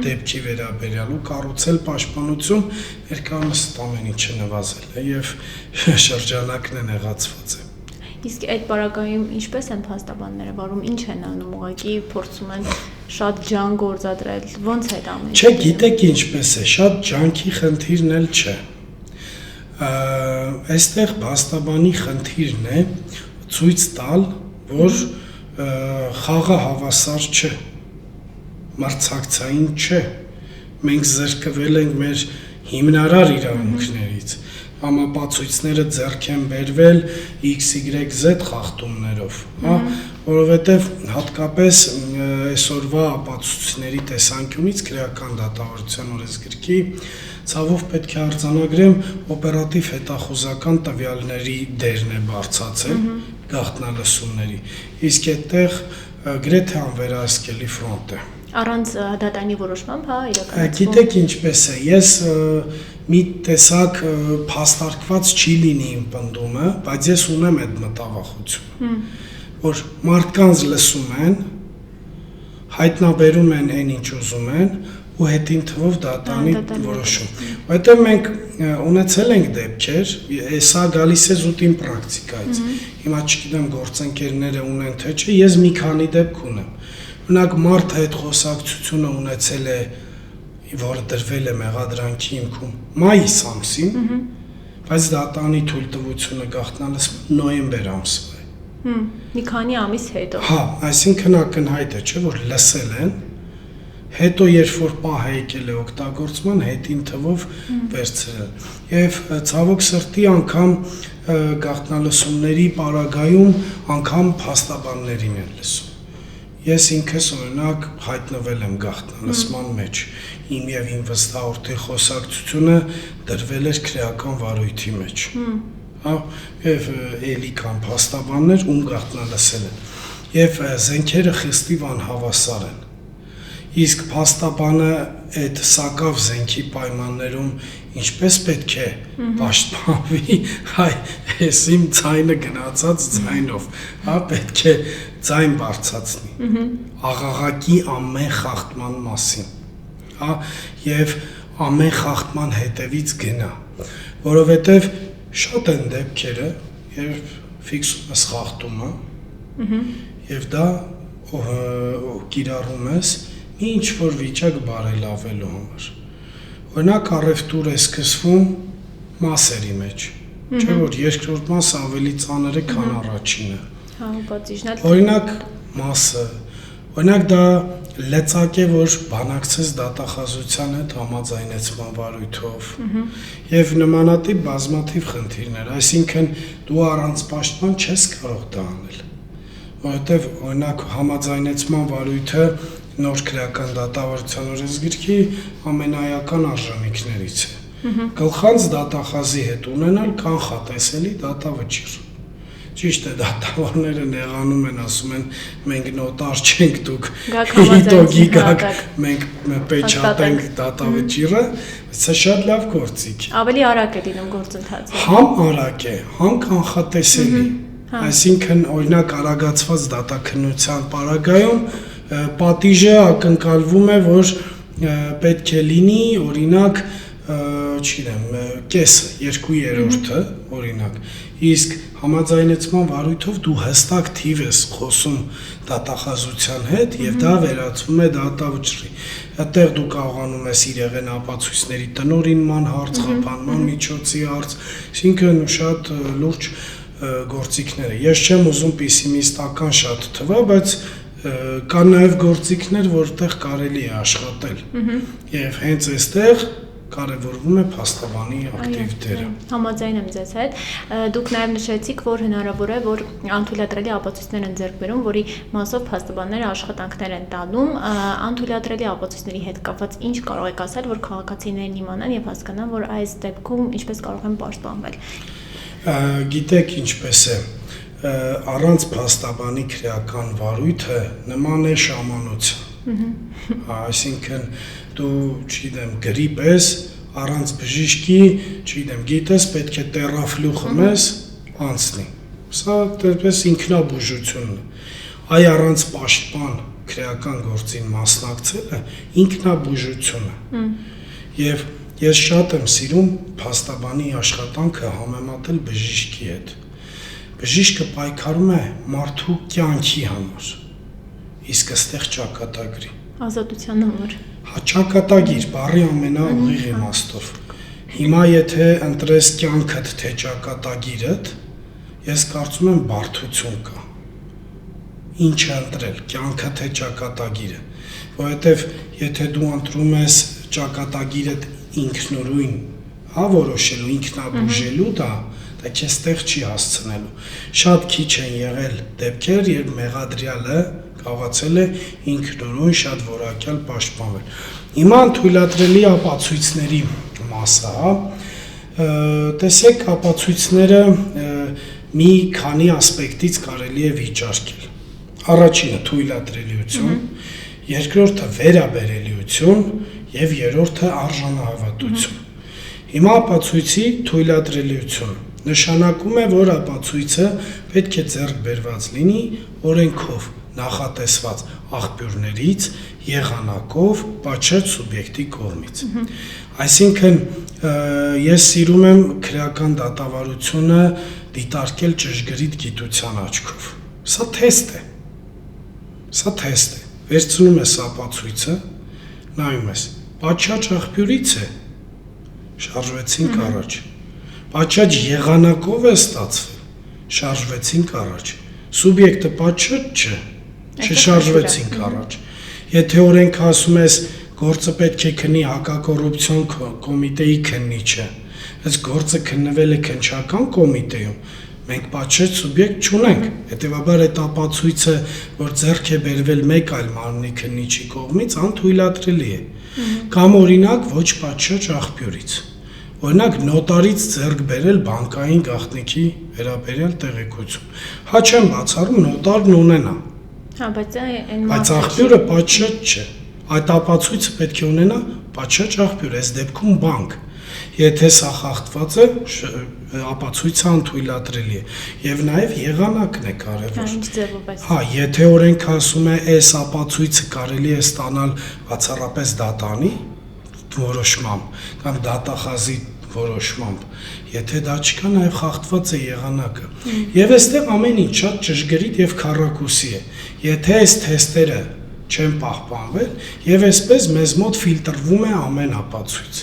դեպքի վերաբերյալ ու կառուցել պաշտպանություն, ներկայումս ամեն ինչը նվազել է եւ շրջանակն է նեղացված է։ Իսկ այդ պարագայում ինչպես են փաստաբանները վարում, ինչ են անում, ուղղակի փորձում են շատ ջանք գործադրել, ոնց է դա ամեն ինչը։ Չէ, գիտեք ինչպես է, շատ ջանքի խնդիրն էլ չէ։ Այստեղ փաստաբանի խնդիրն է ցույց տալ, որ խաղը հավասար չէ, մրցակցային չէ, մենք զրկվել ենք մեր հիմնարար իրավունքներից, համապացույցները ձեռք են բերվել XYZ խախտումներով, հա, որովհետև հատկապես այսօրվա ապացույցների տեսանկյունից քրեական դատավարության օրենսգրքի ցավով պետք է արձանագրեմ օպերատիվ հետախուզական տվյալների դերն է բարձրացել գաղտնալսումների, իսկ այդտեղ գրեթե անվերահսկելի ֆրոնտ է։ Առանց դատանի որոշմամբ, հա, իրականացվում։ Գիտեք ինչպես է, ես մի տեսակ փաստարկված չի լինի իմ պնդումը, բայց ես ունեմ այդ մտավախությունը, որ մարդկանց լսում են, հայտնաբերում են այն ինչ ուզում են ու հետին թվով դատանի որոշում։ Որտեղ մենք ունեցել ենք դեպքեր, սա գալիս է զուտին պրակտիկայից։ Հիմա չգիտեմ գործընկերները ունեն թե չէ, ես մի քանի դեպք ունեմ։ Օրինակ մարդը այդ խոսակցությունը ունեցել է, որը դրվել է մեղադրանքի հիմքում մայիս ամսին, բայց դատանի թույլտվությունը գաղտնալսման նոյեմբեր ամսվա է։ Մի քանի ամիս հետո։ Հա, այսինքն ակնհայտ է, չէ, որ լսել են, հետո երբ որ պահը եկել է օգտագործման, հետին թվով վերցրել։ Եվ ցավոք սրտի անգամ գաղտնալսումների պարագայում անգամ փաստաբաններին են լսում։ Ես ինքս օրինակ հայտնվել եմ գաղտնալսման մեջ, իմ եւ իմ վստահորդի խոսակցությունը դրվել էր քրեական վարույթի մեջ։ Հա, եւ էլի կան փաստաբաններ, ում գաղտնալսել են։ Եվ զենքերը խստիվ անհավասար են։ Իսկ փաստաբանը այդ սակավ զենքի պայմաններում ինչպես պետք է պաշտպանվի, հայ, ես իմ ձայնը գնացած ձայնով, հա, պետք է ձայն բարձրացնի աղաղակի ամեն խախտման մասին, հա, եւ ամեն խախտման հետևից գնա, որովհետեւ շատ են դեպքերը, երբ ֆիքսում ես խախտումը, եւ դա կիրառում ես մի ինչ-որ վիճակ բարելավելու համար։ Օրինակ առևտուր է սկսվում մասերի մեջ, չէ՞ որ երկրորդ մասը ավելի ծանր է, քան առաջինը։ Հա, պատիժն է։ Օրինակ մասը, օրինակ դա լծակ է, որ բանակցես դատախազության հետ համաձայնեցման վարույթով եւ նմանատիպ բազմաթիվ խնդիրներ, այսինքն դու առանց պաշտպան չես կարող դա անել, որովհետեւ օրինակ համաձայնեցման վարույթը նոր քրեական դատավարության օրենսգրքի ամենայական արժանինքներից է։ Գլխանց դատախազի հետ ունենալ կանխատեսելի դատավճիռ։ Ճիշտ է, դատավորները նեղանում են, ասում են մենք նոտար չենք, դուք հետոգի գաք, մենք պեչատենք դատավճիռը, սա շատ լավ գործիք է։ Ավելի արագ է լինում գործընթացը։ Համ արագ է, համ կանխատեսելի։ Այսինքն օրինակ արագացված դատաքննության պարագայում պատիժը ակնկալվում է, որ պետք է լինի օրինակ չգիտեմ, կեսը, 2/3-ը, օրինակ, իսկ համաձայնեցման վարույթով դու հստակ թիվ ես խոսում դատախազության հետ եւ դա վերածվում է դատավճռի։ Այդտեղ դու կարողանում ես իրեղեն ապացույցների տնօրինման հարց, խփանման միջոցի հարց, այսինքն շատ լուրջ գործիքներ է։ Ես չեմ ուզում պեսիմիստական շատ թվա, բայց կան նաեւ գործիքներ, որտեղ կարելի է աշխատել։ Եվ հենց այստեղ կարևորվում է փաստաբանի ակտիվ դերը։ Համաձայն եմ ձեզ հետ։ Դուք նաև նշեցիք, որ հնարավոր է, որ անթույլատրելի ապացույցներ են ձեռք բերում, որի մասով փաստաբանները աշխատանքներ են տանում։ Անթույլատրելի ապացույցների հետ կապված ինչ կարող եք ասել, որ քաղաքացիներն իմանան եւ հասկանան, որ այս դեպքում ինչպես կարող են պաշտպանվել։ Գիտեք ինչպես է, առանց փաստաբանի քրեական վարույթը նման է շամանության։ Այսինքն դու, չգիտեմ, գրիպ ես, առանց բժիշկի, չգիտեմ, գիտես, պետք է տերաֆլու խմես, անցնի։ Սա դեպս ինքնաբուժությունն է։ Այ առանց պաշտպան քրեական գործին մասնակցելը ինքնաբուժություն է։ Եվ ես շատ եմ սիրում փաստաբանի աշխատանքը համեմատել բժիշկի հետ։ Բժիշկը պայքարում է մարդու կյանքի համար, իսկ այստեղ ճակատագրի։ Ազատության համար։ Ճակատագիր, բառի ամենաուղիղ իմաստով։ Հիմա եթե ընտրես կյանքդ թե ճակատագիրդ, ես կարծում եմ բարդություն կա։ Ինչ է ընտրել, կյանքը թե ճակատագիրը, որովհետև եթե դու ընտրում ես ճակատագիրդ ինքնուրույն, որոշելու, ինքնաբուժելու դա քեզ տեղ չի հասցնելու։ Շատ քիչ են եղել դեպքեր, երբ մեղադրյալը կարողացել է ինքնուրույն շատ որակյալ պաշտպանվել։ Հիմա թույլատրելի ապացույցների մասը, տեսեք, ապացույցները մի քանի ասպեկտից կարելի է վիճարկել։ Առաջինը թույլատրելիություն, երկրորդը վերաբերելիություն եւ երրորդը արժանահավատություն։ Հիմա ապացույցի թույլատրելիություն նշանակում է, որ ապացույցը պետք է ձեռք բերված լինի օրենքով նախատեսված աղբյուրներից, եղանակով, պատշաճ սուբյեկտի կողմից։ Այսինքն ես սիրում եմ քրեական դատավարությունը դիտարկել ճշգրիտ գիտության աչքով։ Սա թեստ է։ Սա թեստ է։ Վերցնում ես ապացույցը, նայում ես, պատշաճ աղբյուրից է, շարժվեցինք առաջ։ Պատշաճ եղանակով է ստացվել, շարժվեցինք առաջ։ Սուբյեկտը պատշաճ չէ, չշարժվեցինք առաջ։ Եթե օրենքը ասում ես գործը պետք է քննի հակակոռուպցիոն կոմիտեի քննիչը, այս գործը քննվել է քննչական կոմիտեում, մենք պատշաճ սուբյեկտ չունենք, հետևաբար այդ ապացույցը, որ ձեռք է բերվել մեկ այլ մարմնի քննիչի կողմից, անթույլատրելի է։ Կամ օրինակ ոչ պատշաճ աղբյուրից։ Օրինակ նոտարից ձեռք բերել բանկային գաղտնիքի վերաբերյալ տեղեկություն։ Հա չեմ բացառում նոտարն ունենա։ Հա, բայց աղբյուրը պատշաճ չէ։ Այդ ապացույցը պետք է ունենա պատշաճ աղբյուր, այս դեպքում բանկ։ Եթե սա խախտված է, ապացույցը անթույլատրելի է։ Եվ նաև եղանակն է կարևոր։ Հա, եթե օրենքը ասում է, այս ապացույցը կարելի է ստանալ բացառապես դատանի որոշմամբ կամ դատախազի որոշմամբ, եթե դա չկա, նաև խախտված է եղանակը։ Եվ այստեղ ամեն ինչ շատ ճշգրիտ եւ քառակուսի է։ Եթե այս թեստերը չեն պահպանվել, եւ այսպես մեզ մոտ ֆիլտրվում է ամեն ապացույց։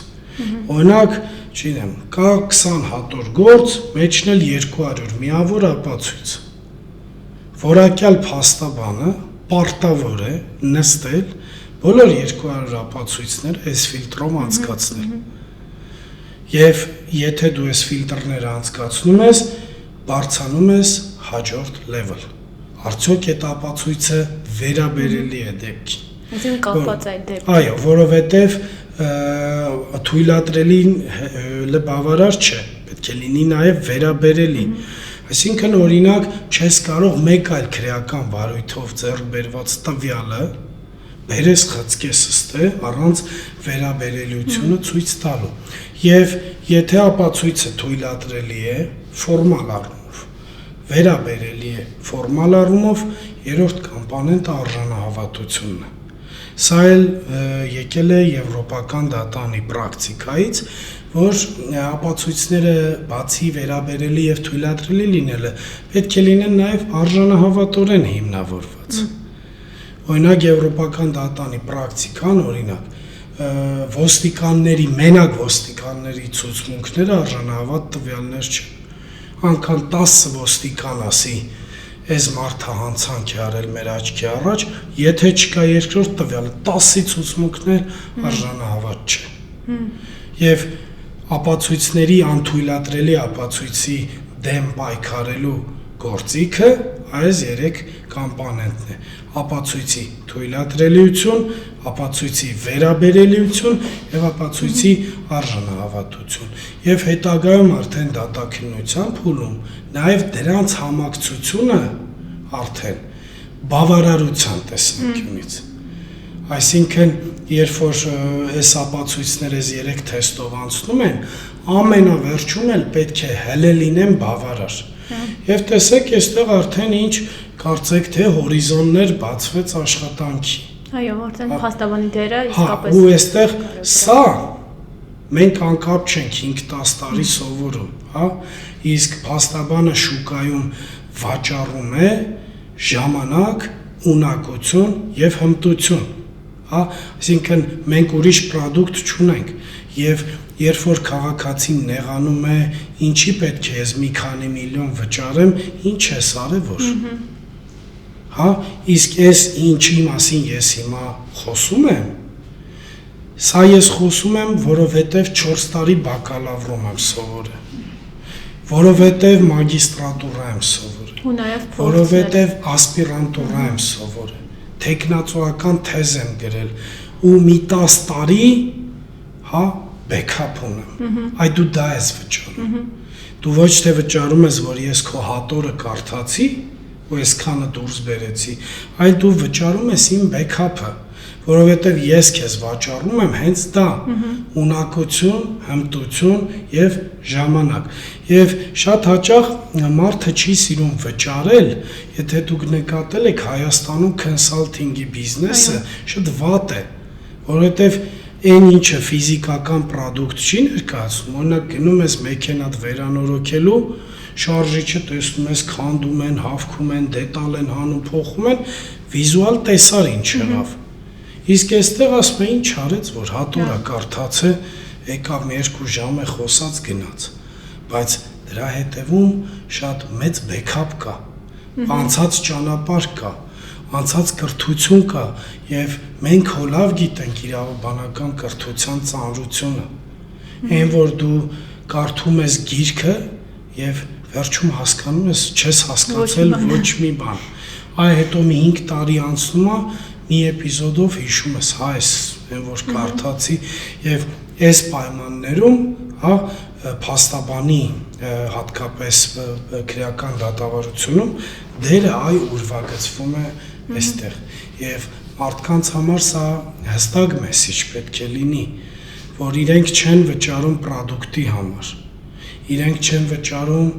Օրինակ, չգիտեմ, կա 20 հատոր գործ, մեջն էլ 200 միավոր ապացույց։ Որակյալ փաստաբանը պարտավոր է նստել բոլոր 200 ապացույցներ այս ֆիլտրով անցկացնել։ Եվ եթե դու այս ֆիլտրները անցկացնում ես, բարձրանում ես հաջորդ level։ Արդյոք այդ ապացույցը վերաբերելի է դեպքին։ Այսինքն կապված այդ դեպքին։ Այո, որովհետև թույլատրելի բավարար չէ, պետք է լինի նաև վերաբերելի։ Այսինքն օրինակ չես կարող մեկ այլ քրեական վարույթով ձեռք բերված տվյալը բերես խցկես ստե առանց վերաբերելիությունը ցույց տալու։ Եվ եթե ապացույցը թույլատրելի է ֆորմալ առումով, վերաբերելի է ֆորմալ առումով, երրորդ կոմպոնենտը արժանահավատությունն է։ Սա էլ եկել է եվրոպական դատանի պրակտիկայից, որ ապացույցները բացի վերաբերելի եւ թույլատրելի լինելը պետք է լինեն նաեւ արժանահավատորեն հիմնավորված։ Օրինակ եվրոպական դատանի պրակտիկան, օրինակ ոստիկանների, մենակ ոստիկանների ցուցմունքները արժանահավատ տվյալներ չեն։ Անկան 10 ոստիկան ասի այս մարդը հանցանք է արել մեր աչքի առաջ, եթե չկա երկրորդ տվյալը, 10-ի ցուցմունքներ արժանահավատ չէ։ Եվ ապացույցների անթույլատրելի ապացույցի դեմ պայքարելու գործիքը այս 3 կոմպոնենտն է։ Ապացույցի թույլատրելիություն, ապացույցի վերաբերելիություն եւ ապացույցի արժանահավատություն։ Եվ հետագայում արդեն դատաքննության փուլում նաեւ դրանց համակցությունը արդեն բավարարության տեսանկյունից։ Այսինքն, երբ որ այս ապացույցները այս 3 թեստով անցնում են, ամենավերջում էլ պետք է հələ լինեն բավարար։ Եվ տեսեք, այստեղ արդեն ինչ կարծեք թե հորիզոններ բացվեց աշխատանքի։ Այո, արդեն փաստաբանի դերը իսկապես։ Ու այստեղ սա մենք անկապ չենք 5-10 տարի սովորում, հա, իսկ փաստաբանը շուկայում վաճառում է ժամանակ, ունակություն եւ հմտություն, հա, այսինքն մենք ուրիշ պրոդուկտ չունենք եւ երբ որ քաղաքացին նեղանում է, ինչի պետք է ես մի քանի միլիոն վճարեմ, ինչ ես արևոր։ Հա, իսկ ես ինչի մասին ես հիմա խոսում եմ, սա ես խոսում եմ, որովհետև 4 տարի բակալավրում եմ սովորել, որովհետև մագիստրատուրա եմ սովորել, ու նաև որովհետև ասպիրանտուրա եմ սովորել, թեկնածուական թեզ եմ գրել ու մի 10 տարի, հա, բեքափ ունեմ, այ դու դա ես վճարում, դու ոչ թե վճարում ես, որ ես քո հատորը կարդացի, ու այսքանը դուրս բերեցի, այլ դու վճարում ես իմ բեքափը, որովհետև ես քեզ վաճառում եմ հենց դա, ունակություն, հմտություն եւ ժամանակ։ Եվ շատ հաճախ մարդը չի սիրում վճարել, եթե դուք նկատել եք Հայաստանում քոնսալթինգի բիզնեսը շատ վատ է, որովհետև այն ինչը ֆիզիկական պրոդուկտ չի ներկայացնում, օրինակ գնում ես մեքենատ վերանորոգելու, շարժիչը տեսնում ես, քանդում են, հավքում են, դետալ են հանում, փոխում են, վիզուալ տեսար ինչ եղավ։ Իսկ այստեղ ասում է ինչ արեց, որ հատորա կարդաց է, եկավ 2 ժամ է խոսած գնաց, բայց դրա հետևում շատ մեծ բեքափ կա, անցած ճանապարհ կա, անցած կրթություն կա եւ մենք հո լավ գիտենք իրավաբանական կրթության ծանրությունը։ Այն որ դու կարդում ես գիրքը եւ վերջում հասկանում ես, չես հասկացել ոչ մի բան։ Այ հետո մի 5 տարի անցնում է, մի էպիզոդով հիշում ես, հա, այն որ կարդացի եւ այս պայմաններում, հա, փաստաբանի հատկապես քրեական դատավարությունում դերը այ ուրվագծվում է այստեղ եւ մարդկանց համար սա հստակ մեսիջ պետք է լինի, որ իրենք չեն վճարում պրոդուկտի համար, իրենք չեն վճարում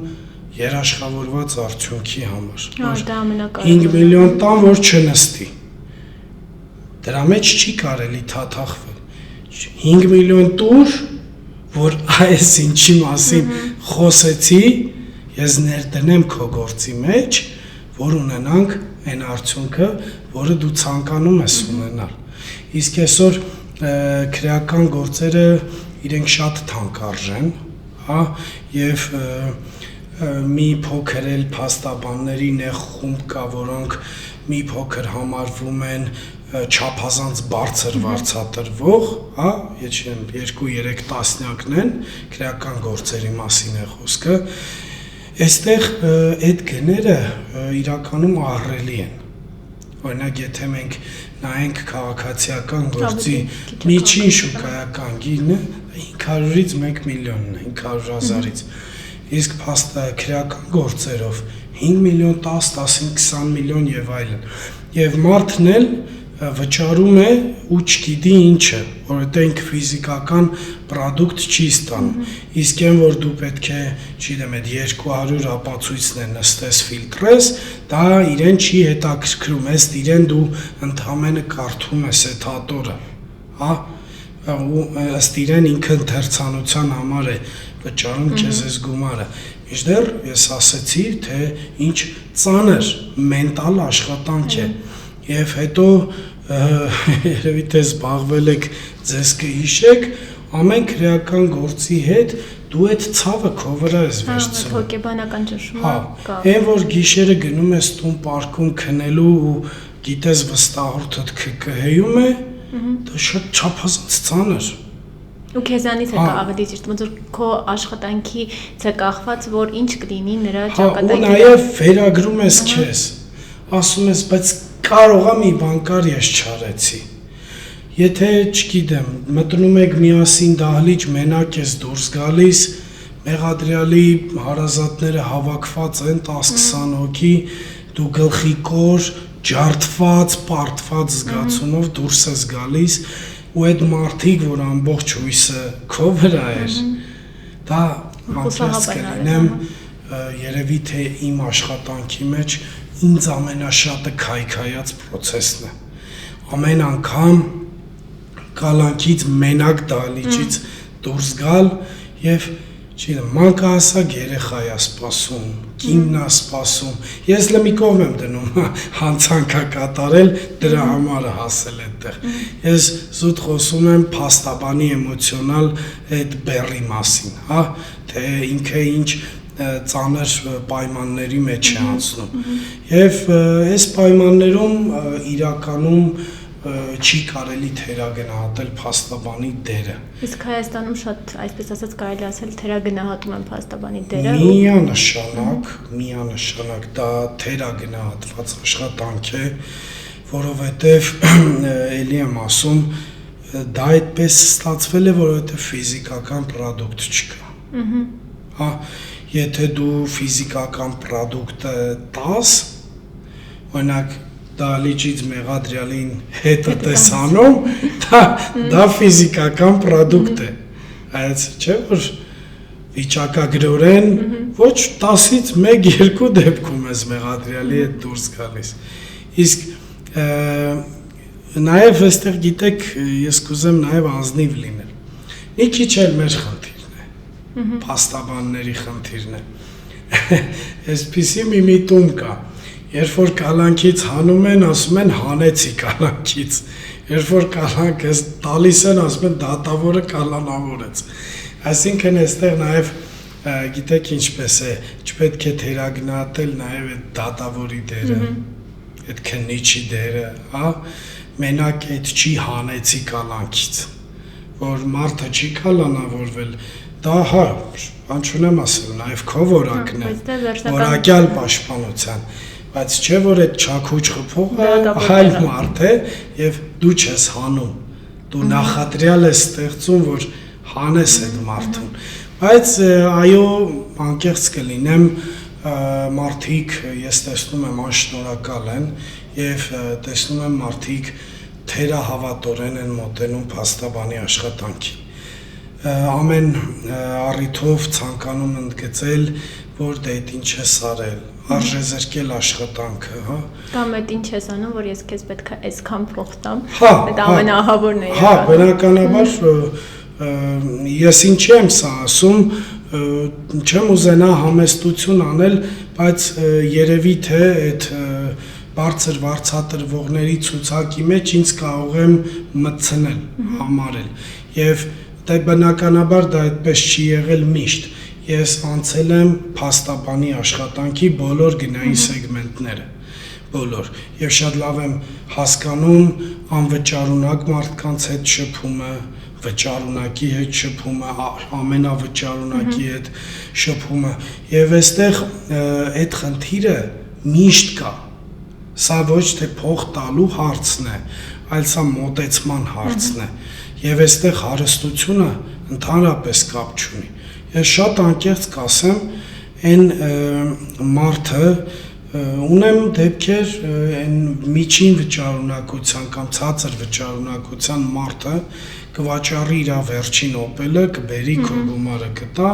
երաշխավորված արդյունքի համար, որ 5 միլիոն տան, որ չնստի, դրա մեջ չի կարելի թաթախվել, 5 միլիոն տուր, որ այս ինչի մասին խոսեցի, ես ներդնեմ քո գործի մեջ, որ ունենանք այն արդյունքը, որը դու ցանկանում ես ունենալ։ Իսկ այսօր քրեական գործերը իրենք շատ թանկ արժեն, հա, եւ մի փոքր էլ փաստաբանների նեղ խումբ կա, որոնք մի փոքր համարվում են չափազանց բարձր վարձատրվող, հա, եթե 2-3 տասնյակն են, քրեական գործերի մասին է խոսքը, այստեղ այդ գները իրականում ահռելի են։ Օրինակ, եթե մենք նայենք քաղաքացիական գործի միջին շուկայական գինը 500-ից 1 միլիոնն է, 500,000-ից, իսկ քրեական գործերով 5 միլիոն, 10, 15, 20 միլիոն եւ այլն։ Եվ մարդն էլ վճարում է ու չգիտի ինչը, որովհետեւ ինքը ֆիզիկական product չի ստանում։ Իսկ այն որ դու պետք է, չգիտեմ, այդ 200 ապացույցն է նստես ֆիլտրես, դա իրեն չի հետաքրքրում, ըստ իրեն դու ընդհանրապես կարդում ես այդ հատորը, հա, ու ըստ իրեն ինքը ընթերցանության համար է վճարում քեզ այս գումարը։ Մինչդեռ ես ասացի, թե ինչ ծանր մենտալ աշխատանք է։ Եվ հետո երևի թե զբաղվել եք, ձեզ կհիշեք, ամեն քրեական գործի հետ դու այդ ցավը քո վրա ես վերցնում։ Հոգեբանական ճնշումը կա։ Այն որ գիշերը գնում ես տուն պարկում քնելու ու գիտես վստահորդդ կհեյում է, դա շատ չափազանց ծանր։ Ու քեզանից է ավելի ճիշտ, ոնց որ քո աշխատանքից է կախված, որ ինչ կլինի նրա ճակատագիրը։ Ու նաև վերագրում ես քեզ, ասում ես, բայց կարողա մի բան կար ես չարեցի։ Եթե, չգիտեմ, մտնում եք միասին դահլիճ, մենակ ես դուրս գալիս, մեղադրյալի հարազատները հավաքված են 10-20 հոգի, դու գլխի կոր, ջարդված, պարտված զգացումով դուրս ես գալիս, ու այդ մարդիկ, որ ամբողջ հույսը քո վրա էր, դա անկեղծ կլինեմ, երևի թե իմ աշխատանքի մեջ ինձ ամենաշատը քայքայած process-ն է։ Ամեն անգամ կալանքից մենակ դահլիճից դուրս գալ եւ չգիտեմ, մանկահասակ երեխա է սպասում, կինն է սպասում։ Ես լի մի կողմ եմ դնում հանցանքա կատարել, դրա համար հասել այդտեղ։ Ես զուտ խոսում եմ փաստաբանի էմոցիոնալ այդ բեռի մասին, հա, թե ինքը ինչ ծանր պայմանների մեջ է անցնում։ Եվ այս պայմաններում իրականում չի կարելի թերագնահատել փաստաբանի դերը։ Իսկ Հայաստանում շատ, այսպես ասած, կարելի ասել թերագնահատում են փաստաբանի դերը։ Միանշանակ դա թերագնահատված աշխատանք է, որովհետև էլի եմ ասում, դա այդպես ստացվել է, որովհետև ֆիզիկական product չկա։ Հա, եթե դու ֆիզիկական product-ը տաս, օրինակ դահլիճից մեղադրյալին հետը տեսանում, դա ֆիզիկական product է։ Այս չէ որ վիճակագրորեն ոչ 10-ից 1-2 դեպքում ես մեղադրյալի հետ դուրս գալիս։ Իսկ նաև այստեղ գիտեք, ես կուզեմ նաև ազնիվ լինել։ Մի քիչ էլ մեր խնդիրն է։ Փաստաբանների խնդիրն է։ Այսպիսի մի միտում կա։ Երբ որ կալանքից հանում են, ասում են հանեցի կալանքից։ Երբ որ կալանքը տալիս են, ասում են դատավորը կալանավորեց։ Այսինքն այստեղ նաև գիտեք ինչպես է, չպետք է թերագնահատել նաև այդ դատավորի դերը, այդ քննիչի դերը, հա, մենակ այդ չի հանեցի կալանքից, որ մարդը չի կալանավորվել, դա հա, բան չունեմ ասել, նաև քո որակն է, որակյալ պաշտպանության, բայց չէ որ այդ չաքուչ խփողը այլ մարդ է եւ դու չես հանում, դու նախադրյալ ես ստեղծում, որ հանես այդ մարդուն, բայց այո, անկեղծ կլինեմ, մարդիկ ես տեսնում եմ անշնորհակալ են եւ տեսնում եմ մարդիկ թերահավատորեն են մոտենում փաստաբանի աշխատանքին։ Ամեն առիթով ցանկանում ընդգծել, որ դա ինչ է սարել, արժեզրկել աշխատանքը, հա։ Կամ այդ ինչ ես անում, որ ես քեզ պետք է այսքան փող տամ։ Դա ամենաահավորն է։ Հա, բնականաբար ես ինչի եմ սա ասում, չեմ ուզենա համեստություն անել, բայց երևի թե այդ բարձր վարձատրվողների ցուցակի մեջ ինձ կարող եմ մտցնել, համարել։ Եվ դա բնականաբար դա այդպես չի եղել միշտ։ ես անցել եմ փաստաբանի աշխատանքի բոլոր գնային սեգմենտները, բոլոր, եւ շատ լավ եմ հասկանում անվճարունակ մարդկանց հետ շփումը, վճարունակի հետ շփումը, ամենավճարունակի հետ շփումը, եւ այստեղ այդ խնդիրը միշտ կա։ Սա ոչ թե փող տալու հարցն է, այլ սա մոտեցման հարցն է, եւ այստեղ հարստությունը ընդհանրապես կապ չունի։ Ես շատ անկեղծ կասեմ, այն մարդը ունեմ դեպքեր այն միջին վճարունակության կամ ցածր վճարունակության մարդը կվաճառի իր վերջին օպելը, կբերի քո գումարը կտա,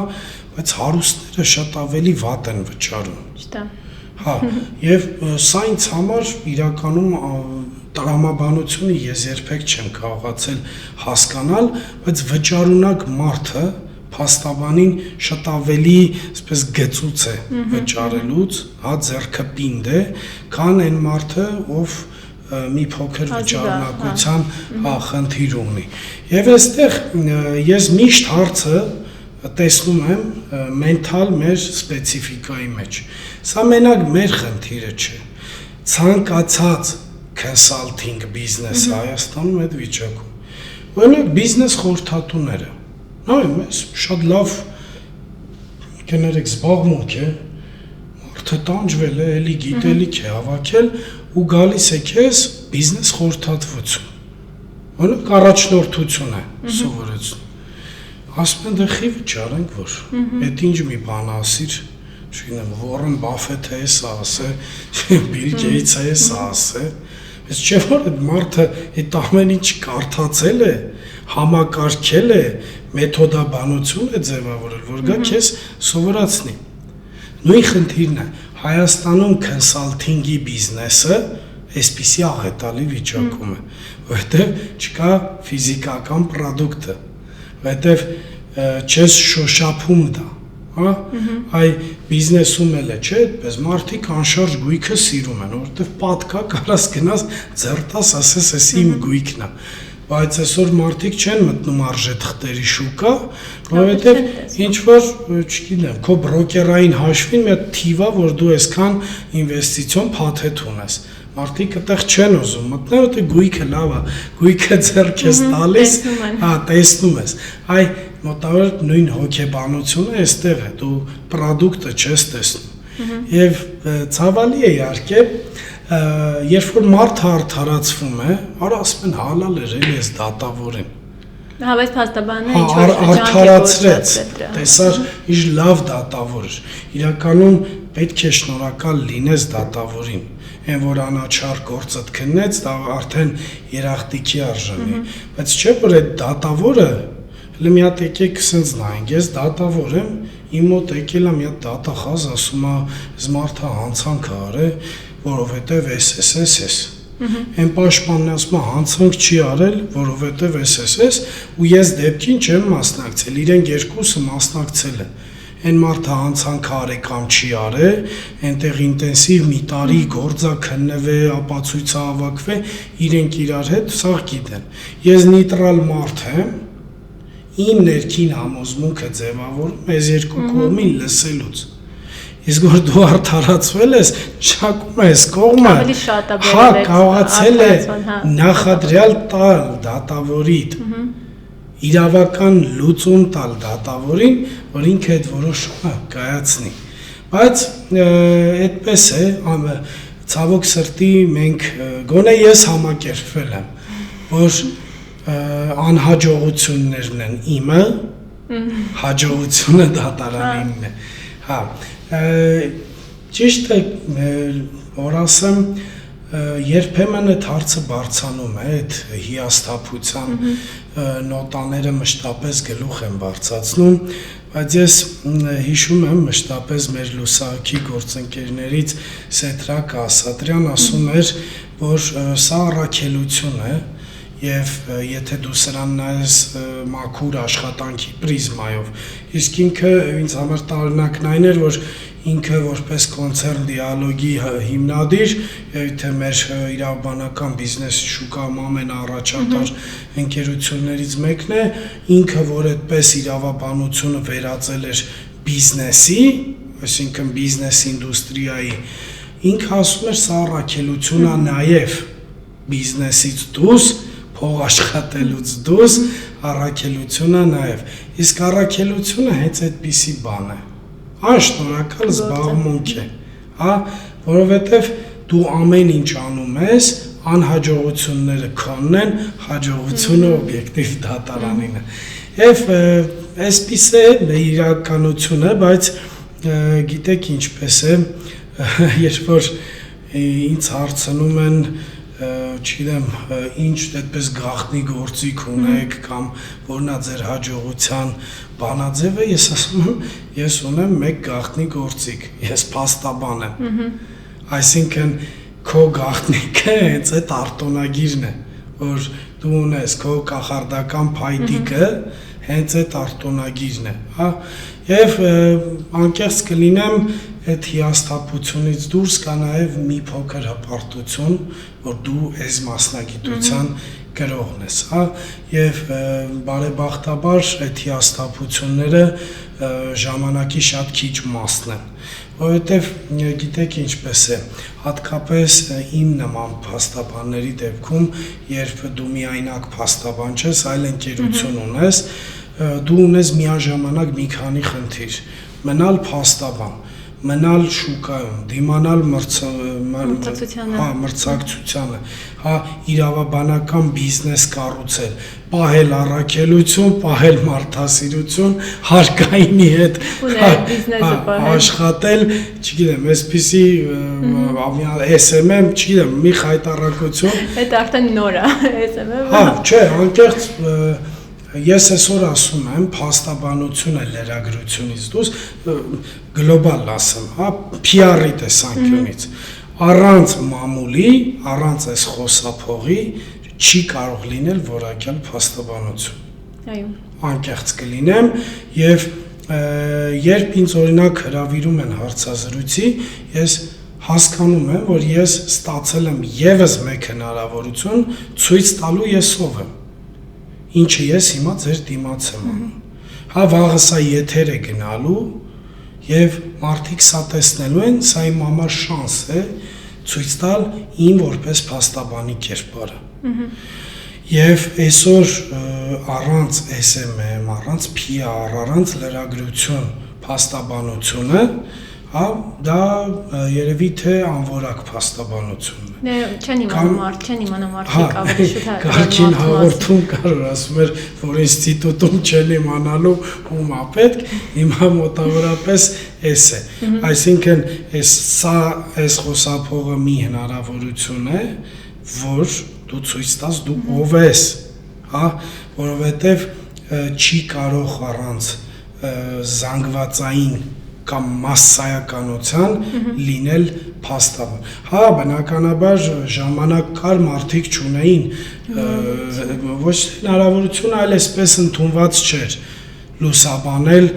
բայց հարուստները շատ ավելի վատ են վճարում։ Ճիշտ է։ Հա, եւ սա ինձ համար իրականում տրամաբանությունը ես երբեք չեմ կարողացել հասկանալ, բայց վճարունակ մարդը փաստաբանին շատ ավելի, այսպես գծուց է վճարելուց, հա, ձեռքը պինդ է, քան այն մարդը, ով մի փոքր վճարունակության խնդիր ունի։ Եվ այստեղ ես միշտ հարցը տեսնում եմ մենթալ մեր սպეციფიკայի մեջ։ Սա մենակ մեր խնդիրը չէ։ Ցանկացած consulting business Հայաստանում այդ վիճակում։ Օրինակ բիզնես խորհրդատուները, նայում ես, շատ լավ կներեք զբաղմունք է, մարդը տանջվել է, էլի գիտելիք է հավաքել ու գալիս է քեզ բիզնես խորհրդատվություն։ Օրինակ առաջնորդություն է սովորեցնում։ Ասում են դե խի վճարենք որ, այդ ինչ մի բան ասիր, չգիտեմ, Warren Buffett-ը է սա ասե, Bill Gates-ը է սա ասե, բայց չէ որ այդ մարդը այդ ամեն ինչ կարդացել է, համակարգել է, մեթոդաբանություն է ձևավորել, որ գա քեզ սովորացնի։ Նույն խնդիրն է, Հայաստանում consulting-ի բիզնեսը այսպիսի աղետալի վիճակում է, որովհետև չկա ֆիզիկական պրոդուկտը, որովհետև չես շոշափում դա, հա, այ բիզնեսում էլ է, չէ, այդպես մարդիկ անշարժ գույքը սիրում են, որովհետև պատկա կարաս գնաս ձեռտաս ասես էս իմ գույքն է, բայց այսօր մարդիկ չեն մտնում արժեթղթերի շուկա, որովհետև ինչ որ, չգիտեմ, քո բրոկերային հաշվին մի հատ թիվա, որ դու այսքան ինվեստիցիոն փաթեթ ունես։ Մարդիկ այդտեղ չեն ուզում մտնել, որտեղ գույքը լավ է, գույքը ձեռք ես տալիս, հա, տեսնում ես։ Այ մոտավորապես նույն հոգեբանությունը այստեղ է, դու պրոդուկտը չես տեսնում։ Եվ ցավալի է իհարկե, երբ որ մարդը արդարացվում է, արա ասում են հալալ էր, էլի ես դատավորին։ Հա, բայց փաստաբանը ինչ որ արդարացրեց, տեսար, ինչ լավ դատավոր էր։ Իրականում պետք է շնորհակալ լինես դատավորին։ Այն որ անաչառ գործդ քննեց, դա արդեն երախտիկի արժանի, բայց չէ որ այդ դատավորը, հələ մի հատ եկեք սենց նայենք, ես դատավոր եմ, իմ մոտ եկել է մի հատ դատախազ, ասում է, այս մարդը հանցանք է արել, որովհետև SSS, այն պաշտպանն ասում է հանցանք չի արել, որովհետև SSS, ու ես դեպքին չեմ մասնակցել, իրենք երկուսը մասնակցել են։ Այն մարդը հանցանք արել կամ չի արել, այնտեղ ինտենսիվ մի տարի գործա քննվե, ապացույցը հավաքվե, իրենք իրար հետ սաղ գիտեն։ Ես նեյտրալ մարդ եմ, իմ ներքին համոզմունքը ձևավորում ես երկու կողմին լսելուց։ Իսկ որ դու արդարացվել ես, շակում ես կողմը, հա, կարողացել է նախադրյալ տալ դատավորիդ, իրավական լուծում տալ դատավորին, որ ինքը այդ որոշումը կայացնի։ Բայց այդպես է, ցավոք սրտի մենք գոնե ես համակերպվել եմ, որ անհաջողություններն են իմը, հաջողությունը դատարանինն է։ Հա, ճիշտ է, որ ասեմ, երբեմն այդ հարցը բարձանում է, այդ հիասթափության նոտաները մշտապես գլուխ են բարձրացնում, բայց ես հիշում եմ մշտապես մեր լուսահոգի գործընկերներից Սեդրակ Ասատրյան ասում էր, որ սա առաքելություն է, եւ եթե դու սրան նայես մաքուր աշխատանքի պրիզմայով, իսկ ինքը ինձ համար տարօրինակն այն էր, որ ինքը որպես կոնցերն դիալոգի հիմնադիր, թե մեր իրավաբանական բիզնեսի շուկայում ամենաառաջատար ընկերություններից մեկն է, ինքը որ այդպես իրավաբանությունը վերածել էր բիզնեսի, այսինքն բիզնես ինդուստրիայի, ինքը ասում էր սա առաքելություն է նաև բիզնեսից դուրս, փող աշխատելուց դուրս, առաքելություն է նաև։ Իսկ առաքելությունը հենց այդպիսի բան է։ Անշնորհակալ զբաղմունք է, հա, որովհետև դու ամեն ինչ անում ես, անհաջողությունները քոնն են, հաջողությունը օբյեկտիվ դատարանին է։ Եվ այսպես է իրականությունը, բայց գիտեք ինչպես է, երբ որ ինձ հարցնում են, չգիտեմ, ինչ այդպես գաղտնի գործիք ունեք կամ որն է ձեր հաջողության բանաձևը, ես ասում եմ, ես ունեմ մեկ գաղտնի գործիք, ես փաստաբան եմ։ Այսինքն քո գաղտնիքը հենց այդ արտոնագիրն է, որ դու ունես քո կախարդական փայտիկը, հենց այդ արտոնագիրն է, հա, եւ անկեղծ կլինեմ այդ հիասթափությունից դուրս կա նաև մի փոքր հպարտություն, որ դու այս մասնագիտության գրողն ես, հա, եւ բարեբախտաբար այդ հիասթափությունները ժամանակի շատ քիչ մասն են, որովհետեւ գիտեք ինչպես է, հատկապես իմ նման փաստաբանների դեպքում, երբ դու միայնակ փաստաբան չես, այլ ընկերություն ունես, դու ունես միաժամանակ մի քանի խնդիր, մնալ փաստաբան, մնալ շուկայում, դիմանալ մրցակցությանը, հա, իրավաբանական բիզնես կառուցել, պահել առաքելություն, պահել մարդասիրություն, հարկայինի հետ աշխատել, չգիտեմ, այսպիսի SMM, չգիտեմ, մի խայտառակություն։ Այդ արդեն նոր է, SMM։ Հա, չէ, անկեղծ ես այսօր ասում եմ, փաստաբանությունը լրագրությունից դուրս գլոբալ ասեմ, հա, PR-ի տեսանկյունից, առանց մամուլի, առանց այս խոսափողի չի կարող լինել որակյալ փաստաբանություն։ Այո։ Անկեղծ կլինեմ եւ երբ ինձ օրինակ հրավիրում են հարցազրույցի, ես հասկանում եմ, որ ես ստացել եմ եւս մեկ հնարավորություն ցույց տալու ես ով եմ։ Ինչը ես հիմա ձեր դիմաց եմ անում։ Հա, վաղը սա եթեր է գնալու եւ մարդիկ սա տեսնելու են, սա իմ համար շանս է ցույց տալ իմ որպես փաստաբանի կերպարը։ Եվ այսօր առանց SMM, առանց PR, առանց լրագրություն փաստաբանությունը, հա, դա երևի թե անորակ փաստաբանությունն է։ Չեն իմանում մարդիկ ավելի շուտ Կարգին հաղորդում կար, ասում էր, որ ինստիտուտում չեն իմանալու ում է պետք, հիմա մոտավորապես էս է։ Այսինքն սա այս խոսափողը մի հնարավորություն է, որ դու ցույց տաս դու ով ես, հա, որովհետև չի կարող առանց զանգվածային կամ մասսայականության լինել փաստաբան։ Հա, բնականաբար ժամանակ կար մարդիկ չունեին ոչ հնարավորություն, այլ այսպես ընդունված չէր լուսաբանել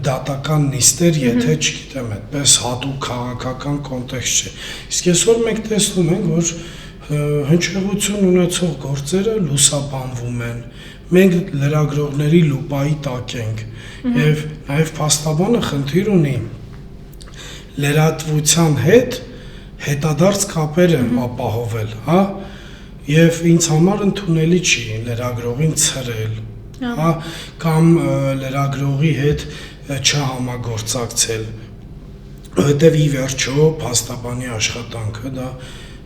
դատական նիստեր, եթե չգիտեմ, այդպես հատուկ քաղաքական կոնտեքստ չէ։ Իսկ այսօր մենք տեսնում ենք, որ հնչեղություն ունեցող գործերը լուսաբանվում են։ Մենք լրագրողների լուպայի տակ ենք եւ նաեւ փաստաբանը խնդիր ունի լրատվության հետ հետադարձ կապեր ապահովել, հա, եւ ինձ համար ընդունելի չի լրագրողին ցրել, հա, կամ լրագրողի հետ չհամագործակցել, որովհետեւ ի վերջո փաստաբանի աշխատանքը դա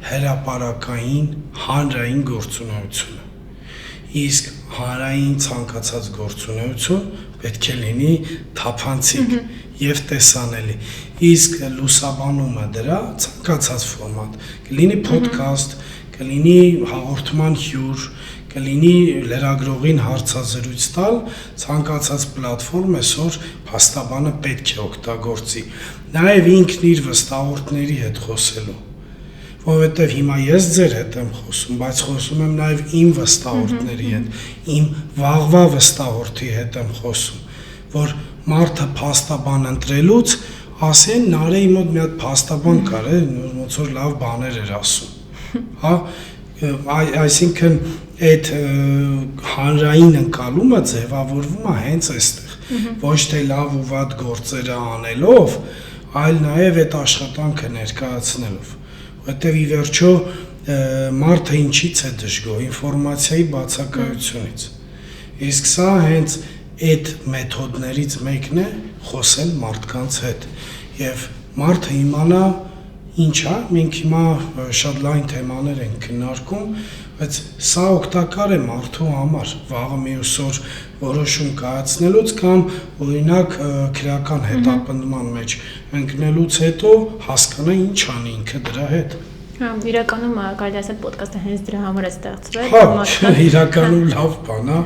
հրապարակային հանրային գործունեություն է։ Իսկ հանրային ցանկացած գործունեություն պետք է լինի թափանցիկ եւ տեսանելի։ Իսկ լուսաբանումը դրա ցանկացած ֆորմատ, կլինի ոդքասթ, կլինի հաղորդման հյուր, կլինի լրագրողին հարցազրույց տալ, ցանկացած պլատֆորմ այսօր փաստաբանը պետք է օգտագործի։ Նաեւ ինքն իր վստահորդների հետ խոսելու, որովհետև հիմա ես ձեր հետ եմ խոսում, բայց խոսում եմ նաև իմ վստահորդների հետ, իմ վաղվա վստահորդի հետ եմ խոսում, որ մարդը փաստաբան ընտրելուց ասեն Նարեի մոտ մի հատ փաստաբան կար, ոնց որ լավ բաներ էր ասում, հա, այսինքն այդ հանրային ընկալումը ձևավորվում է հենց այստեղ, Ոչ թե լավ ու վատ գործերը անելով, այլ նաև այդ աշխատանքը ներկայացնելով։ Որտեղ ի վերջո մարդը ինչից է դժգոհ, ինֆորմացիայի բացակայությունից։ Իսկ սա հենց այդ մեթոդներից մեկն է խոսել մարդկանց հետ եւ մարդը իմանա ինչ է, մենք հիմա շատ լայն թեմաներ ենք քննարկում, բայց սա օգտակար է մարդու համար, վաղը մյուս օր որոշում կայացնելուց կամ օրինակ քրեական հետապնդման մեջ ընկնելուց հետո հասկանա ինչ անի ինքը դրա հետ։ Հա, իրականում կարելի ասել ոդկասթը հենց դրա համար է ստեղծվել։ Հա, իրականում լավ բան է։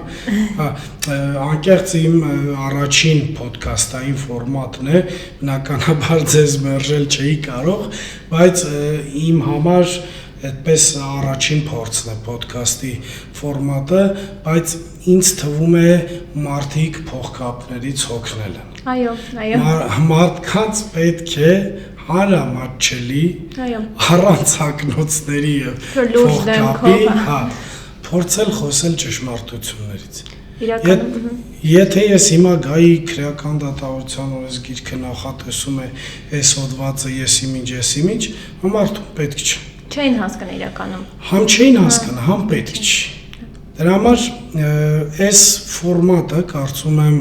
Հա, անկեղծ իմ առաջին ոդկասթային ֆորմատն է, բնականաբար ձեզ մերժել չէի կարող, բայց իմ համար այդպես առաջին փորձն է ոդկասթի ֆորմատը, բայց ինձ թվում է մարդիկ փողկապներից հոգնել են։ Այո։ Մարդկանց պետք է հարամատչելի, առանց հակնոցների եւ փողկապի, հա, փորձել խոսել ճշմարտություններից։ Իրականում Եթե ես հիմա գայի քրեական դատավորության օրենսգիրքը նախատեսում է այս հոդվածը եսիմինչ, մարդուն պետք չէ։ չէին հասկանա իրականում։ Համ չէին հասկանա, համ պետք չի։ Դրա համար այս ֆորմատը կարծում եմ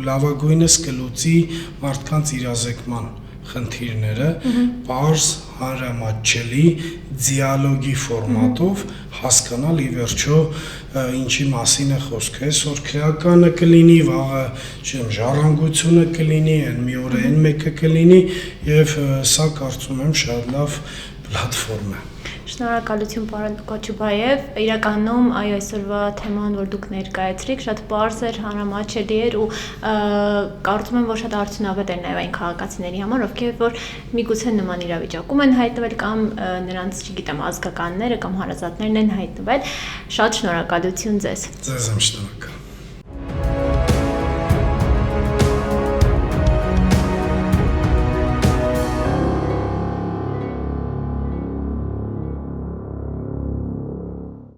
լավագույնս կլուծի մարդկանց իրազեկման խնդիրները, բարձ հանրամատչելի դիալոգի ֆորմատով հասկանալ ի վերջո ինչի մասին է խոսքը, այսօր քրեականը կլինի, վաղը ժառանգությունը կլինի, մի օր այն մեկը կլինի եւ սա կարծում եմ շատ լավ պլատֆորմ է։ Շնորհակալություն պարոն Կոչուբաև, իրականում այո այսօրվա թեման, որ դուք ներկայացրիք, շատ պարզ էր, հանրամատչելի էր ու կարծում եմ, որ շատ արդյունավետ էր նաև այն քաղաքացիների համար, ովքեր որ միգուցե նման իրավիճակում են հայտնվել կամ նրանց, չգիտեմ, ազգականները կամ հարազատներն են հայտնվել։ Շատ շնորհակալություն ձեզ։ Ձեզ եմ շնորհակալ։